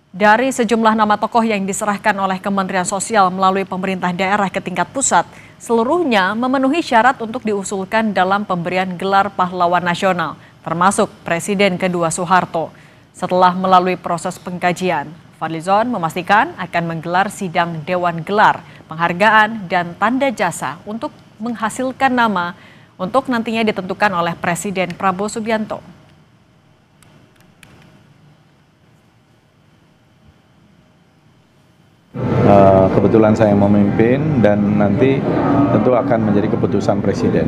[SPEAKER 2] Dari sejumlah nama tokoh yang diserahkan oleh Kementerian Sosial melalui pemerintah daerah ke tingkat pusat, seluruhnya memenuhi syarat untuk diusulkan dalam pemberian gelar pahlawan nasional, termasuk Presiden kedua Soeharto. Setelah melalui proses pengkajian, Fadlizon memastikan akan menggelar sidang Dewan Gelar, Penghargaan, dan Tanda Jasa untuk menghasilkan nama untuk nantinya ditentukan oleh Presiden Prabowo Subianto.
[SPEAKER 15] Kebetulan saya memimpin dan nanti tentu akan menjadi keputusan Presiden.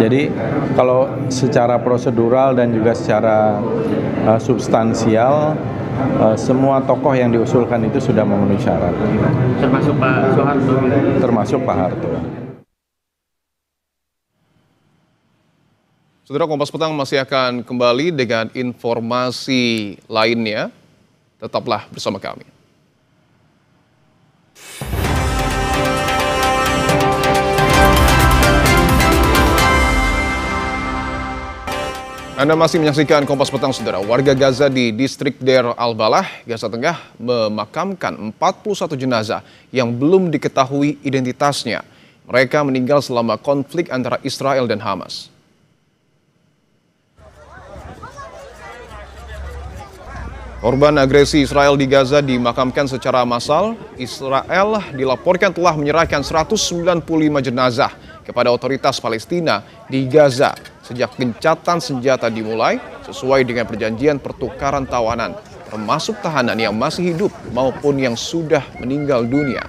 [SPEAKER 15] Jadi kalau secara prosedural dan juga secara substansial, semua tokoh yang diusulkan itu sudah memenuhi syarat.
[SPEAKER 13] Termasuk Pak Soeharto?
[SPEAKER 15] Termasuk Pak Harto.
[SPEAKER 1] Saudara, Kompas Petang masih akan kembali dengan informasi lainnya. Tetaplah bersama kami. Anda masih menyaksikan Kompas Petang, saudara. Warga Gaza di distrik Deir al-Balah, Gaza Tengah, memakamkan 41 jenazah yang belum diketahui identitasnya. Mereka meninggal selama konflik antara Israel dan Hamas. Korban agresi Israel di Gaza dimakamkan secara massal. Israel dilaporkan telah menyerahkan 195 jenazah kepada otoritas Palestina di Gaza sejak gencatan senjata dimulai sesuai dengan perjanjian pertukaran tawanan, termasuk tahanan yang masih hidup maupun yang sudah meninggal dunia.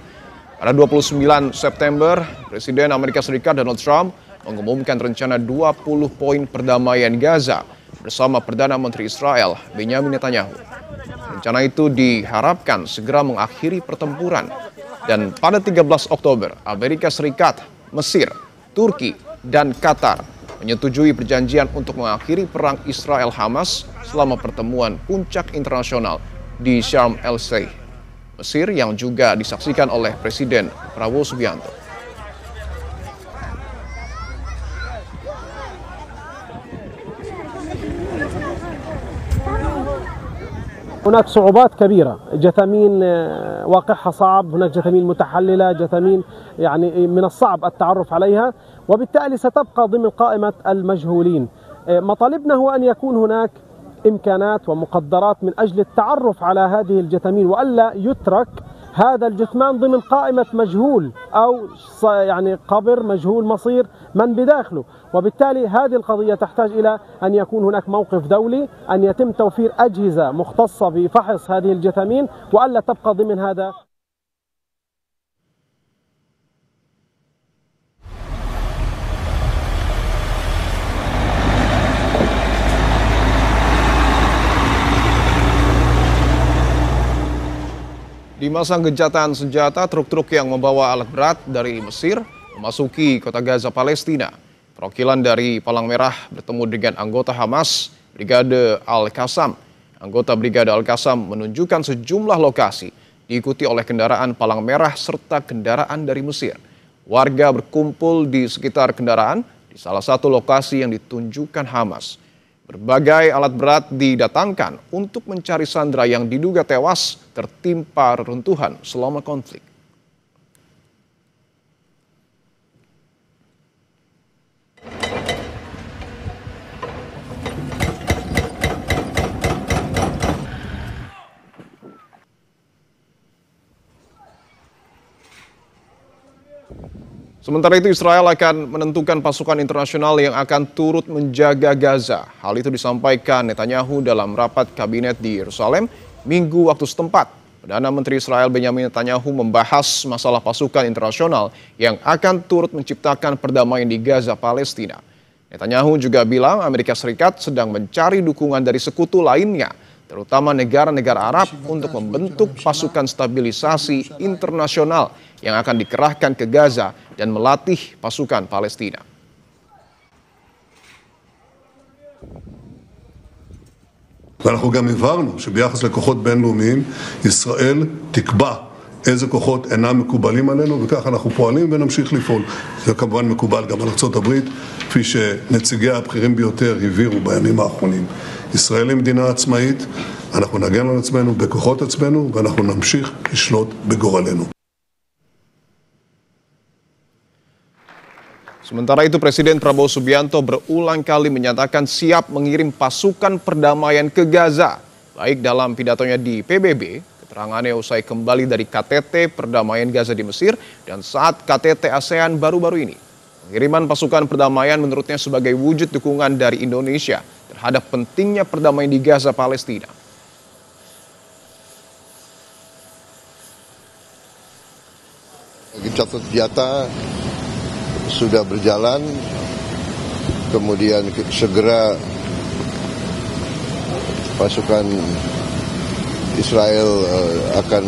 [SPEAKER 1] Pada 29 September, Presiden Amerika Serikat Donald Trump mengumumkan rencana 20 poin perdamaian Gaza bersama Perdana Menteri Israel Benjamin Netanyahu. Rencana itu diharapkan segera mengakhiri pertempuran dan pada 13 Oktober, Amerika Serikat, Mesir, Turki, dan Qatar menyetujui perjanjian untuk mengakhiri perang Israel-Hamas selama pertemuan puncak internasional di Sharm el-Sheikh, Mesir, yang juga disaksikan oleh Presiden Prabowo Subianto.
[SPEAKER 16] هناك صعوبات كبيرة، جثامين واقعها صعب، هناك جثامين متحللة، جثامين يعني من الصعب التعرف عليها، وبالتالي ستبقى ضمن قائمة المجهولين. مطالبنا هو أن يكون هناك إمكانات ومقدرات من أجل التعرف على هذه الجثامين، وألا يترك هذا الجثمان ضمن قائمة مجهول أو يعني قبر مجهول مصير من بداخله، وبالتالي هذه القضية تحتاج إلى أن يكون هناك موقف دولي، أن يتم توفير أجهزة مختصة بفحص هذه الجثامين، وألا تبقى ضمن هذا.
[SPEAKER 1] Di masa gencatan senjata, truk-truk yang membawa alat berat dari Mesir memasuki kota Gaza, Palestina. Perwakilan dari Palang Merah bertemu dengan anggota Hamas, Brigade Al-Qassam. Anggota Brigade Al-Qassam menunjukkan sejumlah lokasi, diikuti oleh kendaraan Palang Merah serta kendaraan dari Mesir. Warga berkumpul di sekitar kendaraan di salah satu lokasi yang ditunjukkan Hamas. Berbagai alat berat didatangkan untuk mencari sandera yang diduga tewas tertimpa reruntuhan selama konflik. Sementara itu, Israel akan menentukan pasukan internasional yang akan turut menjaga Gaza. Hal itu disampaikan Netanyahu dalam rapat kabinet di Yerusalem Minggu waktu setempat, Perdana Menteri Israel Benjamin Netanyahu membahas masalah pasukan internasional yang akan turut menciptakan perdamaian di Gaza, Palestina. Netanyahu juga bilang Amerika Serikat sedang mencari dukungan dari sekutu lainnya, terutama negara-negara Arab untuk membentuk pasukan stabilisasi internasional yang akan dikerahkan ke Gaza dan melatih pasukan Palestina.
[SPEAKER 17] ואנחנו גם הבהרנו שביחס לכוחות בינלאומיים ישראל תקבע איזה כוחות אינם מקובלים עלינו, וכך אנחנו פועלים ונמשיך לפעול. זה כמובן מקובל גם על ארצות הברית, כפי שנציגי הבכירים ביותר הבהירו בימים האחרונים. ישראל היא מדינה עצמאית, אנחנו נגן על עצמנו בכוחות עצמנו ואנחנו נמשיך לשלוט בגורלנו.
[SPEAKER 1] Sementara itu, Presiden Prabowo Subianto berulang kali menyatakan siap mengirim pasukan perdamaian ke Gaza, baik dalam pidatonya di PBB, keterangannya usai kembali dari KTT Perdamaian Gaza di Mesir, dan saat KTT ASEAN baru-baru ini. Pengiriman pasukan perdamaian menurutnya sebagai wujud dukungan dari Indonesia terhadap pentingnya perdamaian di Gaza, Palestina.
[SPEAKER 18] Gencatan senjata sudah berjalan, kemudian segera pasukan Israel akan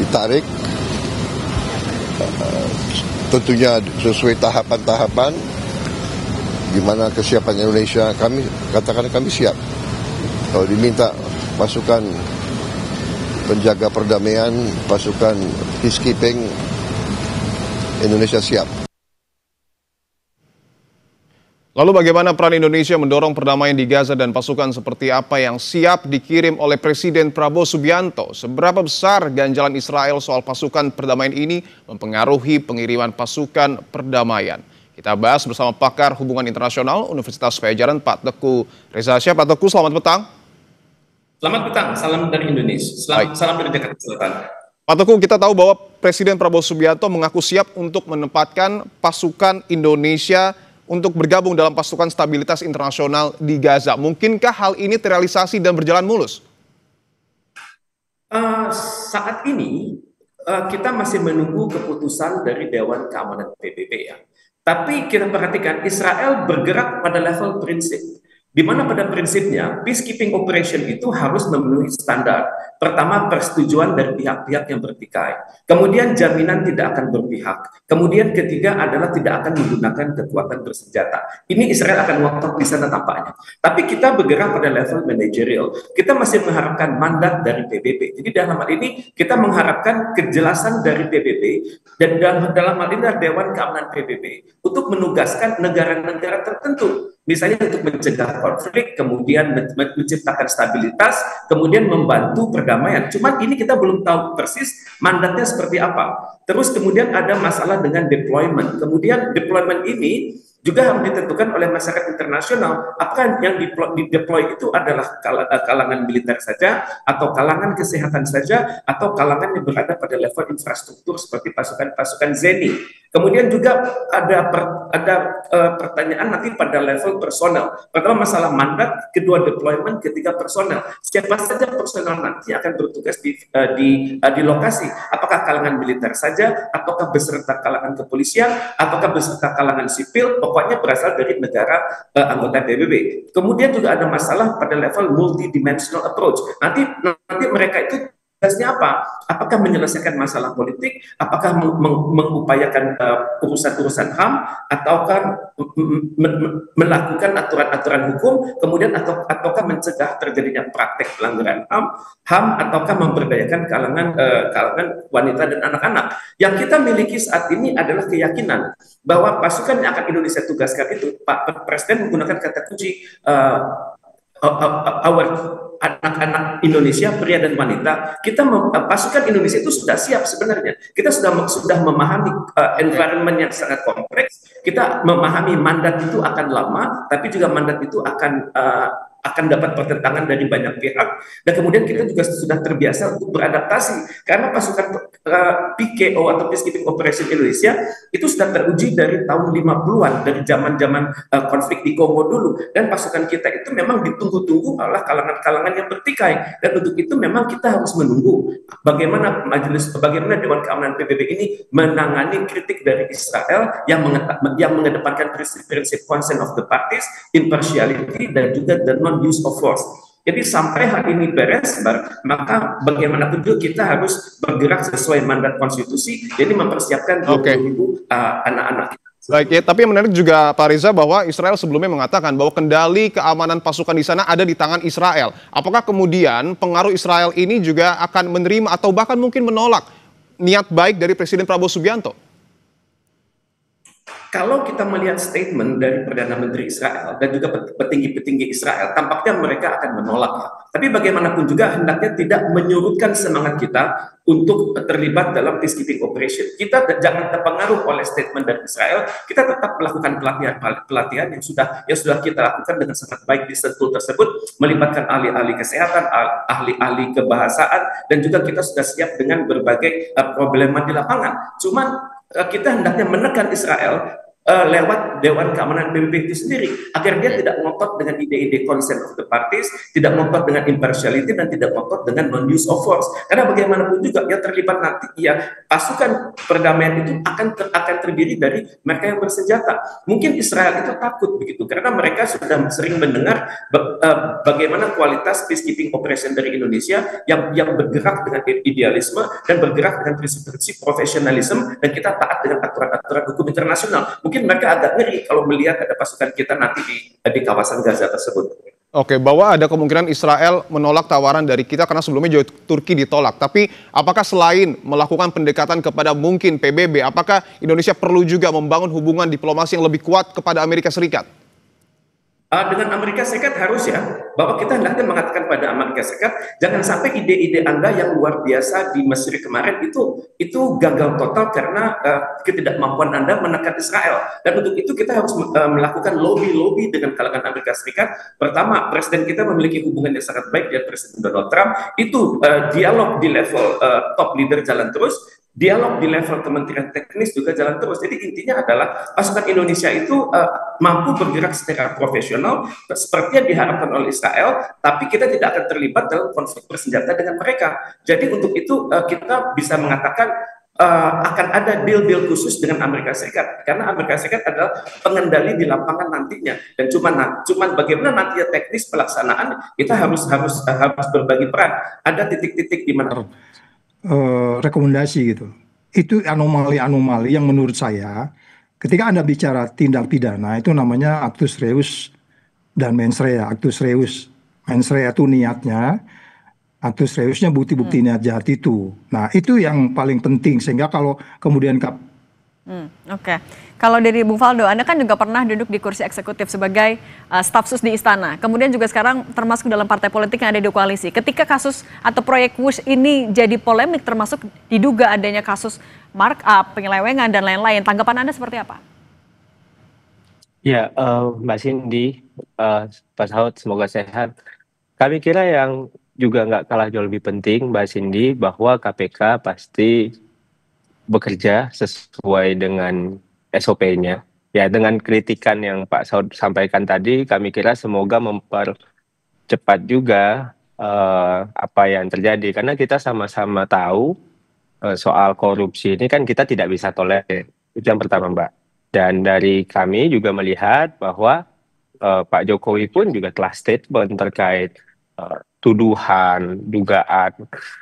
[SPEAKER 18] ditarik, tentunya sesuai tahapan-tahapan. Gimana kesiapan Indonesia? Kami katakan kami siap. Kalau diminta pasukan penjaga perdamaian, pasukan peacekeeping, Indonesia siap.
[SPEAKER 1] Lalu bagaimana peran Indonesia mendorong perdamaian di Gaza dan pasukan seperti apa yang siap dikirim oleh Presiden Prabowo Subianto? Seberapa besar ganjalan Israel soal pasukan perdamaian ini mempengaruhi pengiriman pasukan perdamaian? Kita bahas bersama pakar hubungan internasional Universitas Padjadjaran, Pak Teguh Reza Syah. Pak Teguh, selamat petang.
[SPEAKER 19] Selamat petang, salam dari Indonesia. Salam dari Jakarta Selatan.
[SPEAKER 1] Pak Teguh, kita tahu bahwa Presiden Prabowo Subianto mengaku siap untuk menempatkan pasukan Indonesia untuk bergabung dalam pasukan stabilitas internasional di Gaza. Mungkinkah hal ini terrealisasi dan berjalan mulus?
[SPEAKER 19] Saat ini kita masih menunggu keputusan dari Dewan Keamanan PBB ya. Tapi kita perhatikan Israel bergerak pada level prinsip. Di mana pada prinsipnya peacekeeping operation itu harus memenuhi standar. Pertama, persetujuan dari pihak-pihak yang bertikai. Kemudian jaminan tidak akan berpihak. Kemudian ketiga adalah tidak akan menggunakan kekuatan bersenjata. Ini Israel akan ngotot di sana tampaknya. Tapi kita bergerak pada level manajerial. Kita masih mengharapkan mandat dari PBB. Jadi dalam hal ini kita mengharapkan kejelasan dari PBB dan dalam hal ini Dewan Keamanan PBB untuk menugaskan negara-negara tertentu. Misalnya untuk mencegah konflik, kemudian menciptakan stabilitas, kemudian membantu perdamaian. Cuma ini kita belum tahu persis mandatnya seperti apa. Terus kemudian ada masalah dengan deployment. Kemudian deployment ini juga harus ditentukan oleh masyarakat internasional. Apakah yang deploy itu adalah kalangan militer saja, atau kalangan kesehatan saja, atau kalangan yang berada pada level infrastruktur seperti pasukan ZENI. Kemudian juga ada pertanyaan nanti pada level personel. Pertama masalah mandat, kedua deployment, ketiga personel. Siapa saja personel nanti akan bertugas di lokasi. Apakah kalangan militer saja, ataukah beserta kalangan kepolisian, ataukah beserta kalangan sipil, pokoknya berasal dari negara anggota PBB. Kemudian juga ada masalah pada level multidimensional approach. Nanti mereka itu tugasnya apa? Apakah menyelesaikan masalah politik? Apakah mengupayakan urusan-urusan HAM? Ataukah melakukan aturan-aturan hukum? Kemudian ataukah mencegah terjadinya praktek pelanggaran HAM? Ataukah memberdayakan kalangan wanita dan anak-anak? Yang kita miliki saat ini adalah keyakinan bahwa pasukan yang akan Indonesia tugaskan itu, Pak Presiden menggunakan kata kunci anak-anak Indonesia, pria dan wanita. Pasukan Indonesia itu sudah siap sebenarnya. Kita sudah memahami environment yang sangat kompleks. Kita memahami mandat itu akan lama, tapi juga mandat itu akan akan dapat pertentangan dari banyak pihak, dan kemudian kita juga sudah terbiasa untuk beradaptasi karena pasukan PKO atau Peacekeeping Operation Indonesia itu sudah teruji dari tahun 50-an, dari zaman-zaman konflik di Kongo dulu, dan pasukan kita itu memang ditunggu-tunggu oleh kalangan-kalangan yang bertikai, dan untuk itu memang kita harus menunggu bagaimana Dewan Keamanan PBB ini menangani kritik dari Israel yang mengedepankan prinsip consent of the parties, impartiality, dan juga the non-use of force. Jadi sampai hal ini beres, maka bagaimanapun juga kita harus bergerak sesuai mandat konstitusi, jadi mempersiapkan 20.000 anak-anak kita.
[SPEAKER 1] Baik, ya, tapi yang menarik juga Pak Reza bahwa Israel sebelumnya mengatakan bahwa kendali keamanan pasukan di sana ada di tangan Israel. Apakah kemudian pengaruh Israel ini juga akan menerima atau bahkan mungkin menolak niat baik dari Presiden Prabowo Subianto?
[SPEAKER 19] Kalau kita melihat statement dari Perdana Menteri Israel dan juga petinggi-petinggi Israel, tampaknya mereka akan menolak. Tapi bagaimanapun juga hendaknya tidak menyurutkan semangat kita untuk terlibat dalam peacekeeping operation. Kita jangan terpengaruh oleh statement dari Israel. Kita tetap melakukan pelatihan yang sudah kita lakukan dengan sangat baik di Sentul tersebut, melibatkan ahli-ahli kesehatan, ahli-ahli kebahasaan, dan juga kita sudah siap dengan berbagai problema di lapangan. Cuman kita hendaknya menekan Israel lewat Dewan Keamanan PBB itu sendiri, agar dia tidak ngotot dengan ide-ide consent of the parties, tidak ngotot dengan impartiality, dan tidak ngotot dengan non-use of force. Karena bagaimanapun juga yang terlibat nanti, ya pasukan perdamaian itu akan terdiri dari mereka yang bersenjata. Mungkin Israel itu takut begitu, karena mereka sudah sering mendengar bagaimana kualitas peacekeeping operation dari Indonesia yang bergerak dengan idealisme dan bergerak dengan prinsip-prinsip profesionalisme, dan kita taat dengan aturan-aturan hukum internasional. Mungkin mereka agak ngeri kalau melihat ada pasukan kita nanti di kawasan Gaza tersebut.
[SPEAKER 1] Oke, bahwa ada kemungkinan Israel menolak tawaran dari kita karena sebelumnya juga Turki ditolak. Tapi apakah selain melakukan pendekatan kepada mungkin PBB, apakah Indonesia perlu juga membangun hubungan diplomasi yang lebih kuat kepada Amerika Serikat?
[SPEAKER 19] Dengan Amerika Serikat harus ya, bahwa kita hendaknya mengatakan pada Amerika Serikat, jangan sampai ide-ide Anda yang luar biasa di Mesir kemarin itu gagal total karena ketidakmampuan Anda menekan Israel. Dan untuk itu kita harus melakukan lobby-lobby dengan kalangan Amerika Serikat. Pertama, Presiden kita memiliki hubungan yang sangat baik dengan Presiden Donald Trump. Itu dialog di level top leader jalan terus. Dialog di level kementerian teknis juga jalan terus. Jadi intinya adalah pasukan Indonesia itu mampu bergerak secara profesional seperti yang diharapkan oleh Israel, tapi kita tidak akan terlibat dalam konflik bersenjata dengan mereka. Jadi untuk itu kita bisa mengatakan akan ada deal-deal khusus dengan Amerika Serikat, karena Amerika Serikat adalah pengendali di lapangan nantinya, dan cuman bagaimana nantinya teknis pelaksanaan kita harus berbagi peran. Ada titik-titik di mana
[SPEAKER 14] rekomendasi gitu. Itu anomali-anomali yang menurut saya ketika Anda bicara tindak pidana itu namanya actus reus dan mens rea. Actus reus, mens rea itu niatnya, actus reusnya bukti-bukti niat jahat itu. Nah, itu yang paling penting sehingga kalau kemudian
[SPEAKER 2] Oke. Kalau dari Bung Faldo, Anda kan juga pernah duduk di kursi eksekutif sebagai staf sus di Istana. Kemudian juga sekarang termasuk dalam partai politik yang ada di koalisi. Ketika kasus atau proyek WUSH ini jadi polemik, termasuk diduga adanya kasus markup, penyelewengan, dan lain-lain. Tanggapan Anda seperti apa?
[SPEAKER 13] Ya, Mbak Cindy, Pak Saud, semoga sehat. Kami kira yang juga nggak kalah jauh lebih penting, Mbak Cindy, bahwa KPK pasti bekerja sesuai dengan SOP-nya. Ya, dengan kritikan yang Pak Saud sampaikan tadi, kami kira semoga mempercepat juga apa yang terjadi. Karena kita sama-sama tahu soal korupsi ini kan kita tidak bisa tolerir. Itu yang pertama, Mbak. Dan dari kami juga melihat bahwa Pak Jokowi pun juga telah statement terkait tuduhan, dugaan.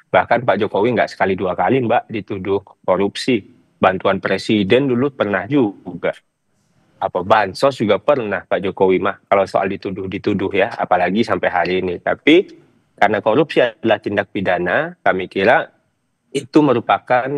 [SPEAKER 13] Bahkan Pak Jokowi nggak sekali dua kali, Mbak, dituduh korupsi. Bantuan presiden dulu pernah juga. Bansos juga pernah Pak Jokowi mah. Kalau soal dituduh ya, apalagi sampai hari ini. Tapi karena korupsi adalah tindak pidana, kami kira itu merupakan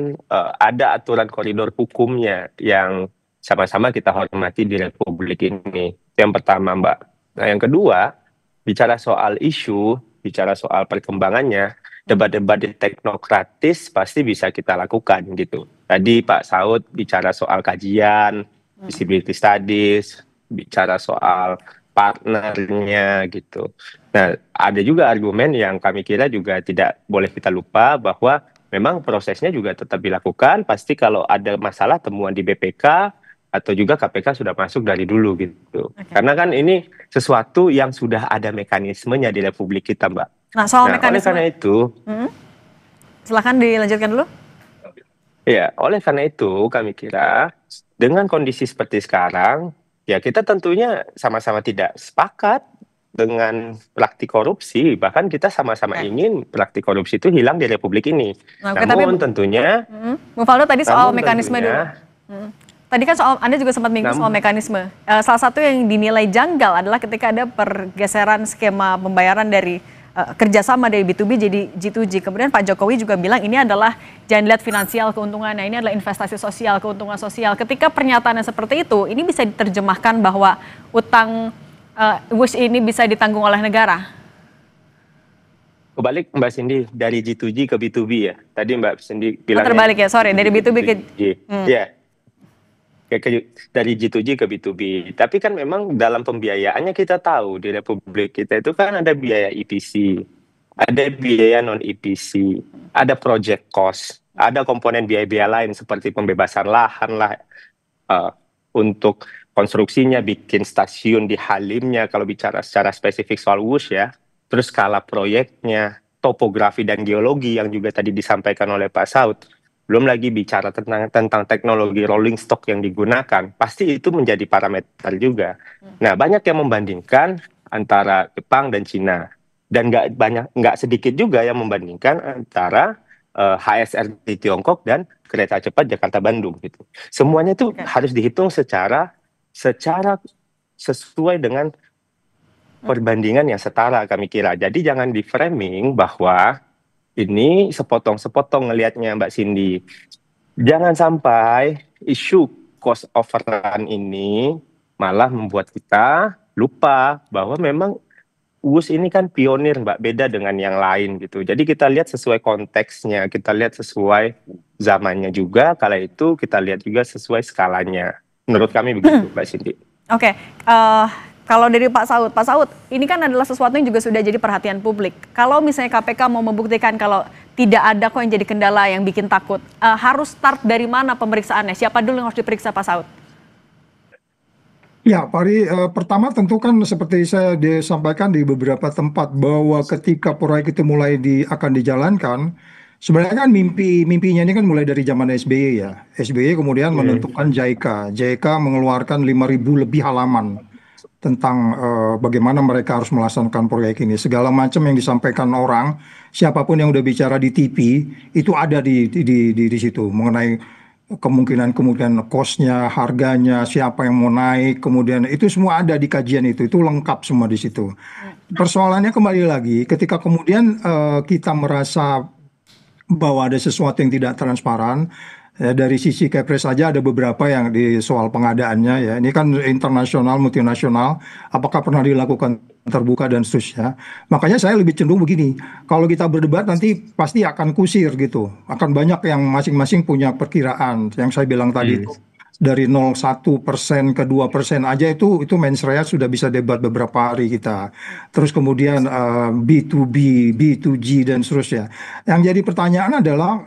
[SPEAKER 13] ada aturan koridor hukumnya yang sama-sama kita hormati di Republik ini. Yang pertama, Mbak. Nah, yang kedua, bicara soal isu, bicara soal perkembangannya, debat-debat teknokratis pasti bisa kita lakukan gitu. Tadi Pak Saud bicara soal kajian, visibility studies, bicara soal partnernya gitu. Nah, ada juga argumen yang kami kira juga tidak boleh kita lupa bahwa memang prosesnya juga tetap dilakukan. Pasti kalau ada masalah temuan di BPK atau juga KPK sudah masuk dari dulu gitu. Karena kan ini sesuatu yang sudah ada mekanismenya di Republik kita, Mbak.
[SPEAKER 2] Nah, soal
[SPEAKER 13] Oleh
[SPEAKER 2] mekanisme.
[SPEAKER 13] karena itu,
[SPEAKER 2] Silakan dilanjutkan dulu.
[SPEAKER 13] ya, oleh karena itu kami kira dengan kondisi seperti sekarang, ya kita tentunya sama-sama tidak sepakat dengan praktik korupsi, bahkan kita sama-sama ingin praktik korupsi itu hilang di Republik ini.
[SPEAKER 2] Nah,
[SPEAKER 13] Namun tentunya,
[SPEAKER 2] Bung Faldo tadi soal
[SPEAKER 13] namun
[SPEAKER 2] mekanisme dulu.
[SPEAKER 13] tentunya,
[SPEAKER 2] Tadi kan Anda juga sempat menyinggung soal mekanisme. Salah satu yang dinilai janggal adalah ketika ada pergeseran skema pembayaran dari kerjasama dari B2B jadi G2G. Kemudian Pak Jokowi juga bilang ini adalah jangan lihat finansial keuntungannya, ini adalah investasi sosial, keuntungan sosial. Ketika pernyataannya seperti itu, ini bisa diterjemahkan bahwa utang WUS ini bisa ditanggung oleh negara.
[SPEAKER 13] kebalik Mbak Cindy, dari G2G ke B2B ya. Tadi Mbak Cindy bilang
[SPEAKER 2] terbalik ya, sorry, dari B2B ke
[SPEAKER 13] Ya. Dari G2G ke B2B. Tapi kan memang dalam pembiayaannya kita tahu di Republik kita itu kan ada biaya EPC, ada biaya non-EPC, ada project cost, ada komponen biaya-biaya lain seperti pembebasan lahan lah, untuk konstruksinya, bikin stasiun di Halimnya kalau bicara secara spesifik soal WUS ya, terus skala proyeknya, topografi dan geologi yang juga tadi disampaikan oleh Pak Saud. Belum lagi bicara tentang teknologi rolling stock yang digunakan, pasti itu menjadi parameter juga. Nah, banyak yang membandingkan antara Jepang dan Cina, dan nggak sedikit juga yang membandingkan antara HSR di Tiongkok dan kereta cepat Jakarta-Bandung gitu. Semuanya itu harus dihitung secara sesuai dengan perbandingan yang setara kami kira. Jadi jangan di framing bahwa ini sepotong-sepotong ngelihatnya Mbak Cindy. Jangan sampai isu cost overrun ini malah membuat kita lupa bahwa memang WUS ini kan pionir Mbak, beda dengan yang lain gitu. Jadi kita lihat sesuai konteksnya, kita lihat sesuai zamannya juga, kala itu kita lihat juga sesuai skalanya. Menurut kami begitu Mbak Cindy.
[SPEAKER 2] Oke, kalau dari Pak Saud, ini kan adalah sesuatu yang juga sudah jadi perhatian publik. Kalau misalnya KPK mau membuktikan kalau tidak ada kok yang jadi kendala yang bikin takut, harus start dari mana pemeriksaannya? Siapa dulu yang harus diperiksa Pak Saud?
[SPEAKER 14] Ya, Pak Ari, pertama tentu kan seperti saya disampaikan di beberapa tempat bahwa ketika proyek itu mulai akan dijalankan, sebenarnya kan mimpinya ini kan mulai dari zaman SBY ya. SBY kemudian menentukan JICA. JICA mengeluarkan 5.000 lebih halaman tentang bagaimana mereka harus melaksanakan proyek ini. Segala macam yang disampaikan orang, siapapun yang udah bicara di TV, itu ada di situ mengenai kemungkinan cost-nya, harganya, siapa yang mau naik, kemudian itu semua ada di kajian itu lengkap semua di situ. Persoalannya kembali lagi, ketika kemudian kita merasa bahwa ada sesuatu yang tidak transparan, ya, dari sisi Kepres saja ada beberapa yang di soal pengadaannya ya. Ini kan internasional, multinasional, apakah pernah dilakukan terbuka dan seterusnya. Makanya saya lebih cenderung begini, kalau kita berdebat nanti pasti akan kusir gitu. Akan banyak yang masing-masing punya perkiraan. Yang saya bilang tadi itu dari 0,1% ke 2% aja itu mens rea sudah bisa debat beberapa hari kita. Terus kemudian B2B, B2G dan seterusnya. Yang jadi pertanyaan adalah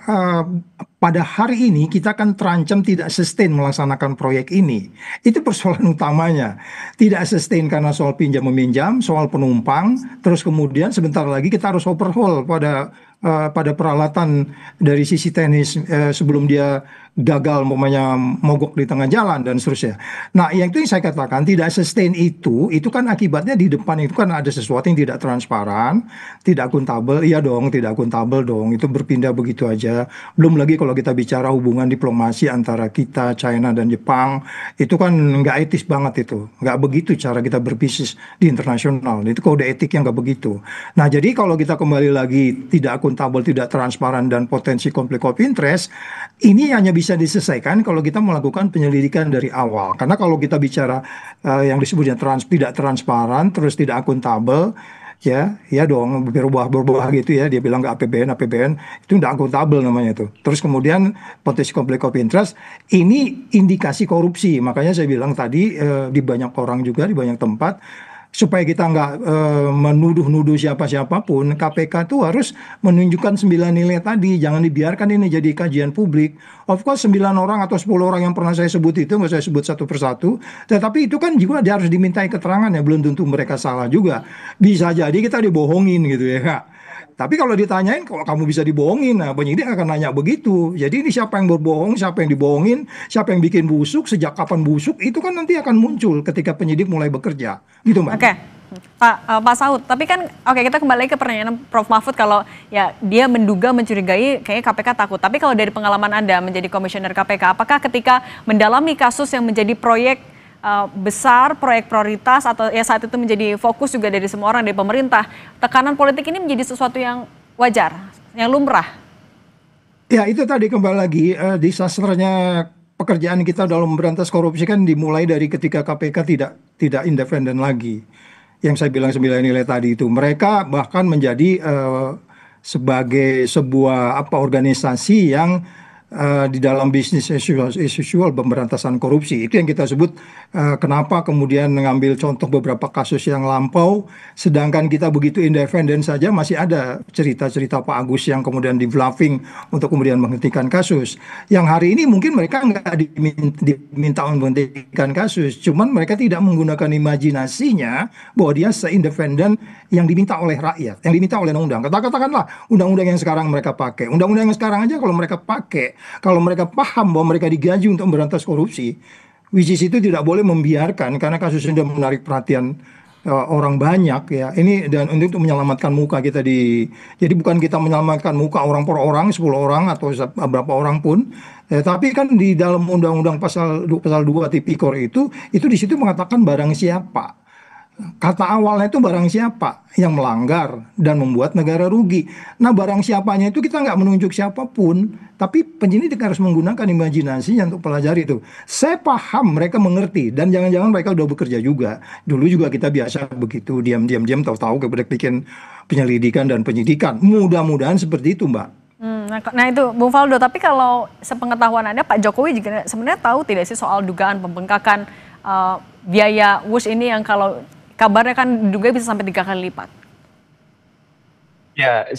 [SPEAKER 14] pada hari ini kita kan terancam tidak sustain melaksanakan proyek ini. Itu persoalan utamanya. Tidak sustain karena soal pinjam meminjam, soal penumpang, terus kemudian sebentar lagi kita harus overhaul pada peralatan dari sisi teknis sebelum dia gagal mogok di tengah jalan dan seterusnya. Nah, yang itu yang saya katakan tidak sustain itu kan akibatnya di depan itu kan ada sesuatu yang tidak transparan, tidak akuntabel. Iya dong, tidak akuntabel dong. Itu berpindah begitu aja. Belum lagi kalau kita bicara hubungan diplomasi antara kita, China dan Jepang, itu kan nggak etis banget itu. Nggak begitu cara kita berbisnis di internasional. Itu kode etiknya nggak begitu. Nah, jadi kalau kita kembali lagi tidak akuntabel, tidak transparan dan potensi konflik of interest, ini hanya bisa diselesaikan kalau kita melakukan penyelidikan dari awal. Karena kalau kita bicara yang disebutnya tidak transparan, terus tidak akuntabel, ya dong, berubah gitu ya. Dia bilang nggak APBN, itu nggak akuntabel namanya itu. Terus kemudian potensi konflik of interest, ini indikasi korupsi. Makanya saya bilang tadi di banyak orang juga, di banyak tempat, supaya kita nggak menuduh-nuduh siapa-siapapun, KPK tuh harus menunjukkan 9 nilai tadi, jangan dibiarkan ini jadi kajian publik. Of course 9 orang atau 10 orang yang pernah saya sebut itu, nggak saya sebut satu persatu, tetapi itu kan juga dia harus dimintai keterangan ya, belum tentu mereka salah juga. Bisa jadi kita dibohongin gitu ya Kak. Tapi kalau ditanyain, kalau kamu bisa dibohongin, nah penyidik akan nanya begitu. Jadi ini siapa yang berbohong, siapa yang dibohongin, siapa yang bikin busuk, sejak kapan busuk, itu kan nanti akan muncul ketika penyidik mulai bekerja. Gitu Mbak.
[SPEAKER 2] Oke. Pak Saud, tapi kan kita kembali ke pertanyaan Prof Mahfud, kalau ya dia menduga mencurigai kayaknya KPK takut. Tapi kalau dari pengalaman Anda menjadi komisioner KPK, apakah ketika mendalami kasus yang menjadi proyek besar, proyek prioritas atau ya saat itu menjadi fokus juga dari semua orang, dari pemerintah, tekanan politik ini menjadi sesuatu yang wajar, yang lumrah?
[SPEAKER 14] Ya itu tadi kembali lagi, disasternya pekerjaan kita dalam memberantas korupsi kan dimulai dari ketika KPK tidak independen lagi. Yang saya bilang 9 nilai tadi itu, mereka bahkan menjadi sebagai sebuah organisasi yang di dalam bisnis as usual pemberantasan korupsi. Itu yang kita sebut kenapa kemudian mengambil contoh beberapa kasus yang lampau, sedangkan kita begitu independen saja masih ada cerita-cerita Pak Agus yang kemudian di bluffing untuk kemudian menghentikan kasus. Yang hari ini mungkin mereka nggak diminta menghentikan kasus, cuman mereka tidak menggunakan imajinasinya bahwa dia seindependen yang diminta oleh rakyat, yang diminta oleh undang-undang. Katakanlah undang-undang yang sekarang mereka pakai, undang-undang yang sekarang aja kalau mereka pakai, kalau mereka paham bahwa mereka digaji untuk memberantas korupsi, which is itu tidak boleh membiarkan karena kasus ini sudah menarik perhatian orang banyak ya. Ini dan untuk menyelamatkan muka kita jadi bukan kita menyelamatkan muka orang per orang, 10 orang atau berapa orang pun, tapi kan di dalam undang-undang pasal 2 Tipikor itu di situ mengatakan barang siapa. Kata awalnya itu barang siapa yang melanggar dan membuat negara rugi. Nah barang siapanya itu kita nggak menunjuk siapapun, tapi penyidik harus menggunakan imajinasinya untuk pelajari itu. Saya paham mereka mengerti dan jangan-jangan mereka udah bekerja juga. Dulu juga kita biasa begitu, diam-diam tahu-tahu kita bikin penyelidikan dan penyidikan. Mudah-mudahan seperti itu Mbak.
[SPEAKER 2] Nah itu Bung Faldo, tapi kalau sepengetahuan Anda Pak Jokowi juga sebenarnya tahu tidak sih soal dugaan pembengkakan biaya WUS ini yang kalau kabarnya kan diduga bisa sampai 3 kali lipat?
[SPEAKER 13] Ya,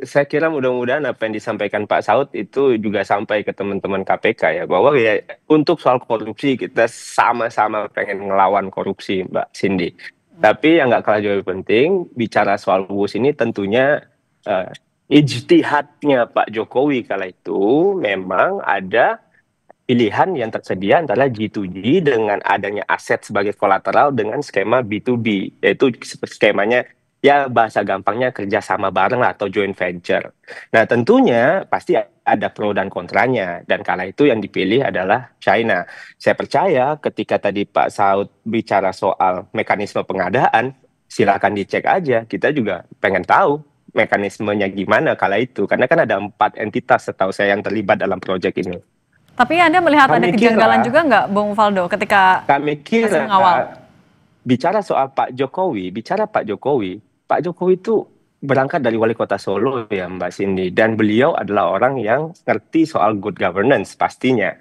[SPEAKER 13] saya kira mudah-mudahan apa yang disampaikan Pak Saud itu juga sampai ke teman-teman KPK ya, bahwa ya untuk soal korupsi kita sama-sama pengen ngelawan korupsi Mbak Cindy. Tapi yang nggak kalah jauh lebih penting, bicara soal WUS ini tentunya ijtihadnya Pak Jokowi kala itu memang ada pilihan yang tersedia antara G2G dengan adanya aset sebagai kolateral dengan skema B2B, yaitu skemanya ya bahasa gampangnya kerjasama bareng atau joint venture. Nah tentunya pasti ada pro dan kontranya, dan kala itu yang dipilih adalah China. Saya percaya ketika tadi Pak Saud bicara soal mekanisme pengadaan, silakan dicek aja, kita juga pengen tahu mekanismenya gimana kala itu, karena kan ada 4 entitas setahu saya yang terlibat dalam proyek ini.
[SPEAKER 2] Tapi Anda melihat ada kejanggalan juga nggak, Bung Faldo, ketika mengawal?
[SPEAKER 13] Bicara soal Pak Jokowi, Pak Jokowi itu berangkat dari wali kota Solo ya Mbak Cindy, dan beliau adalah orang yang ngerti soal good governance pastinya.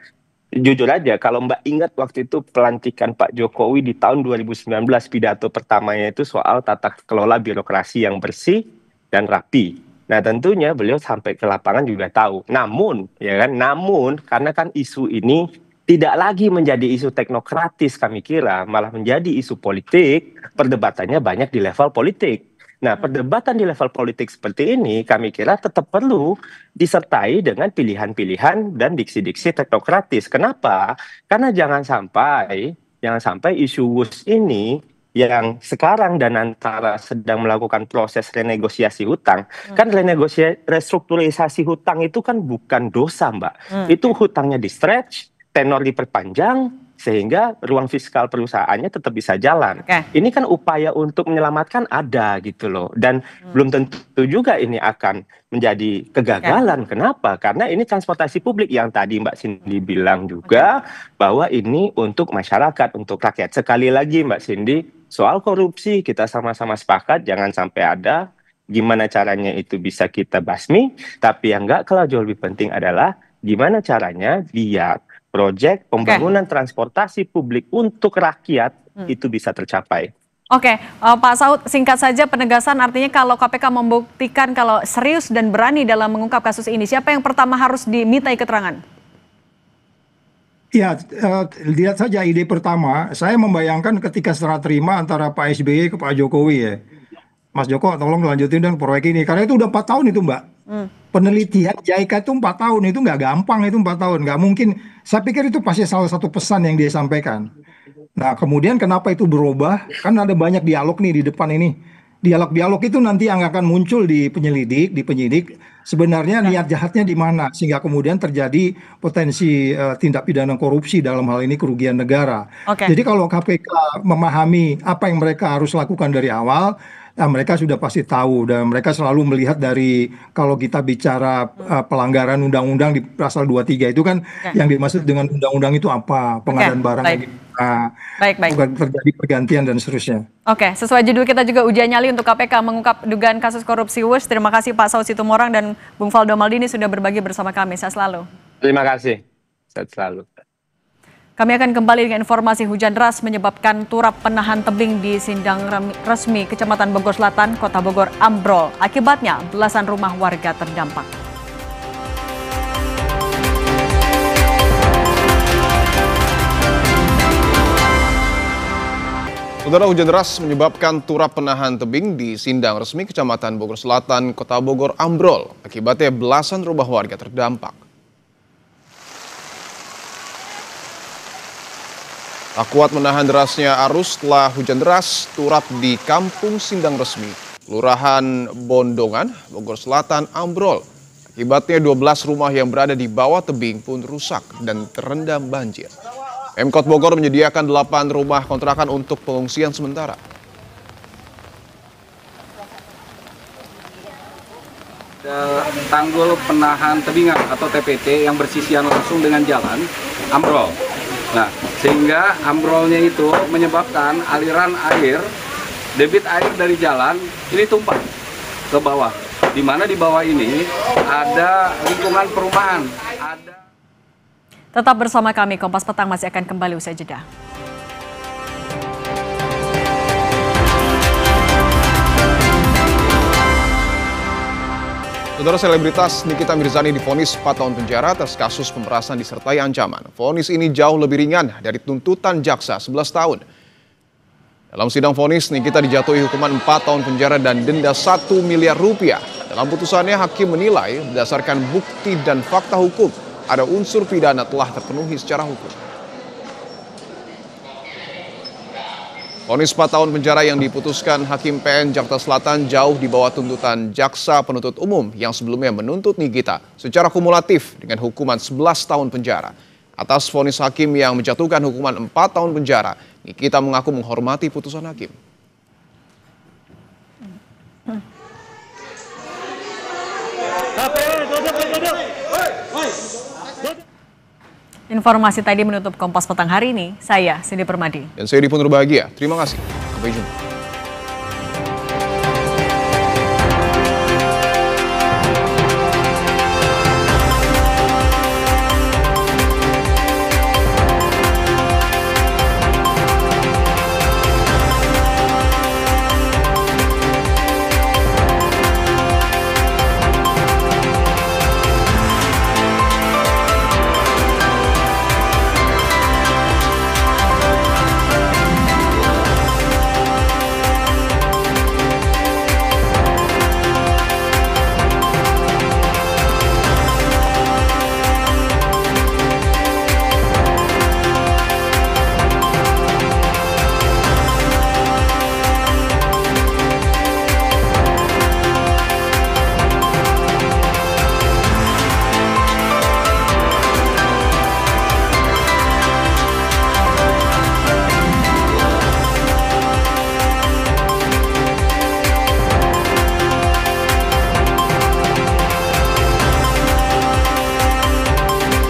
[SPEAKER 13] Jujur aja, kalau Mbak ingat waktu itu pelantikan Pak Jokowi di tahun 2019, pidato pertamanya itu soal tata kelola birokrasi yang bersih dan rapi. Nah tentunya beliau sampai ke lapangan juga tahu. Namun karena kan isu ini tidak lagi menjadi isu teknokratis kami kira, malah menjadi isu politik, perdebatannya banyak di level politik. Nah perdebatan di level politik seperti ini kami kira tetap perlu disertai dengan pilihan-pilihan dan diksi-diksi teknokratis. Kenapa? Karena jangan sampai isu WUS ini yang sekarang dan antara sedang melakukan proses renegosiasi hutang, kan restrukturisasi hutang itu kan bukan dosa Mbak, itu hutangnya di stretch, tenor diperpanjang, sehingga ruang fiskal perusahaannya tetap bisa jalan. Ini kan upaya untuk menyelamatkan ada gitu loh, dan belum tentu juga ini akan menjadi kegagalan. Kenapa? Karena ini transportasi publik yang tadi Mbak Cindy bilang juga, bahwa ini untuk masyarakat, untuk rakyat. Sekali lagi Mbak Cindy, soal korupsi kita sama-sama sepakat jangan sampai ada, gimana caranya itu bisa kita basmi, tapi yang nggak kalah jauh lebih penting adalah gimana caranya biar proyek pembangunan transportasi publik untuk rakyat itu bisa tercapai.
[SPEAKER 2] Oke, Pak Saud, singkat saja penegasan artinya kalau KPK membuktikan kalau serius dan berani dalam mengungkap kasus ini, siapa yang pertama harus dimintai keterangan?
[SPEAKER 14] Ya, lihat saja ide pertama, saya membayangkan ketika serah terima antara Pak SBY ke Pak Jokowi ya. Mas Joko tolong lanjutin dan proyek ini, karena itu udah 4 tahun itu Mbak. Penelitian JICA itu 4 tahun, itu nggak gampang itu 4 tahun, nggak mungkin. Saya pikir itu pasti salah satu pesan yang dia sampaikan. Nah, kemudian kenapa itu berubah? Kan ada banyak dialog nih di depan ini. Dialog-dialog itu nanti yang akan muncul di penyidik. Sebenarnya niat jahatnya di mana? Sehingga kemudian terjadi potensi tindak pidana korupsi dalam hal ini kerugian negara. Jadi kalau KPK memahami apa yang mereka harus lakukan dari awal, mereka sudah pasti tahu dan mereka selalu melihat dari kalau kita bicara pelanggaran undang-undang di pasal 23 itu kan yang dimaksud dengan undang-undang itu apa, pengadaan barang
[SPEAKER 2] Baik.
[SPEAKER 14] terjadi pergantian dan seterusnya.
[SPEAKER 2] Oke, sesuai judul kita juga ujian nyali untuk KPK mengungkap dugaan kasus korupsi WUS. Terima kasih Pak Saud Situmorang dan Bung Faldo Maldini sudah berbagi bersama kami. Sehat selalu.
[SPEAKER 13] Terima kasih. Sehat selalu.
[SPEAKER 2] Kami akan kembali dengan informasi hujan deras menyebabkan turap penahan tebing di Sindang Resmi, Kecamatan Bogor Selatan, Kota Bogor ambrol. Akibatnya belasan rumah warga terdampak.
[SPEAKER 1] Saudara, hujan deras menyebabkan turap penahan tebing di Sindang Resmi, Kecamatan Bogor Selatan, Kota Bogor ambrol. Akibatnya belasan rumah warga terdampak. Tak kuat menahan derasnya arus setelah hujan deras, turap di Kampung Sindang Resmi, Kelurahan Bondongan, Bogor Selatan ambrol. Akibatnya 12 rumah yang berada di bawah tebing pun rusak dan terendam banjir. Pemkot Bogor menyediakan 8 rumah kontrakan untuk pengungsian sementara.
[SPEAKER 20] Tanggul penahan tebingan atau TPT yang bersisian langsung dengan jalan ambrol. Nah, sehingga ambrolnya itu menyebabkan aliran air, debit air dari jalan ini tumpah ke bawah. Di mana di bawah ini ada lingkungan perumahan.
[SPEAKER 2] Tetap bersama kami, Kompas Petang masih akan kembali usai jeda.
[SPEAKER 1] Saudara, selebritas Nikita Mirzani divonis 4 tahun penjara atas kasus pemerasan disertai ancaman. Vonis ini jauh lebih ringan dari tuntutan jaksa 11 tahun. Dalam sidang vonis, Nikita dijatuhi hukuman 4 tahun penjara dan denda 1 miliar rupiah. Dalam putusannya, hakim menilai berdasarkan bukti dan fakta hukum, ada unsur pidana telah terpenuhi secara hukum. Vonis 4 tahun penjara yang diputuskan Hakim PN Jakarta Selatan jauh di bawah tuntutan jaksa penuntut umum yang sebelumnya menuntut Nikita secara kumulatif dengan hukuman 11 tahun penjara. Atas vonis hakim yang menjatuhkan hukuman 4 tahun penjara, Nikita mengaku menghormati putusan hakim.
[SPEAKER 2] Informasi tadi menutup Kompas Petang hari ini. Saya Cindy Permadi.
[SPEAKER 1] Dan saya Dipun Bahagia. Terima kasih. Sampai jumpa.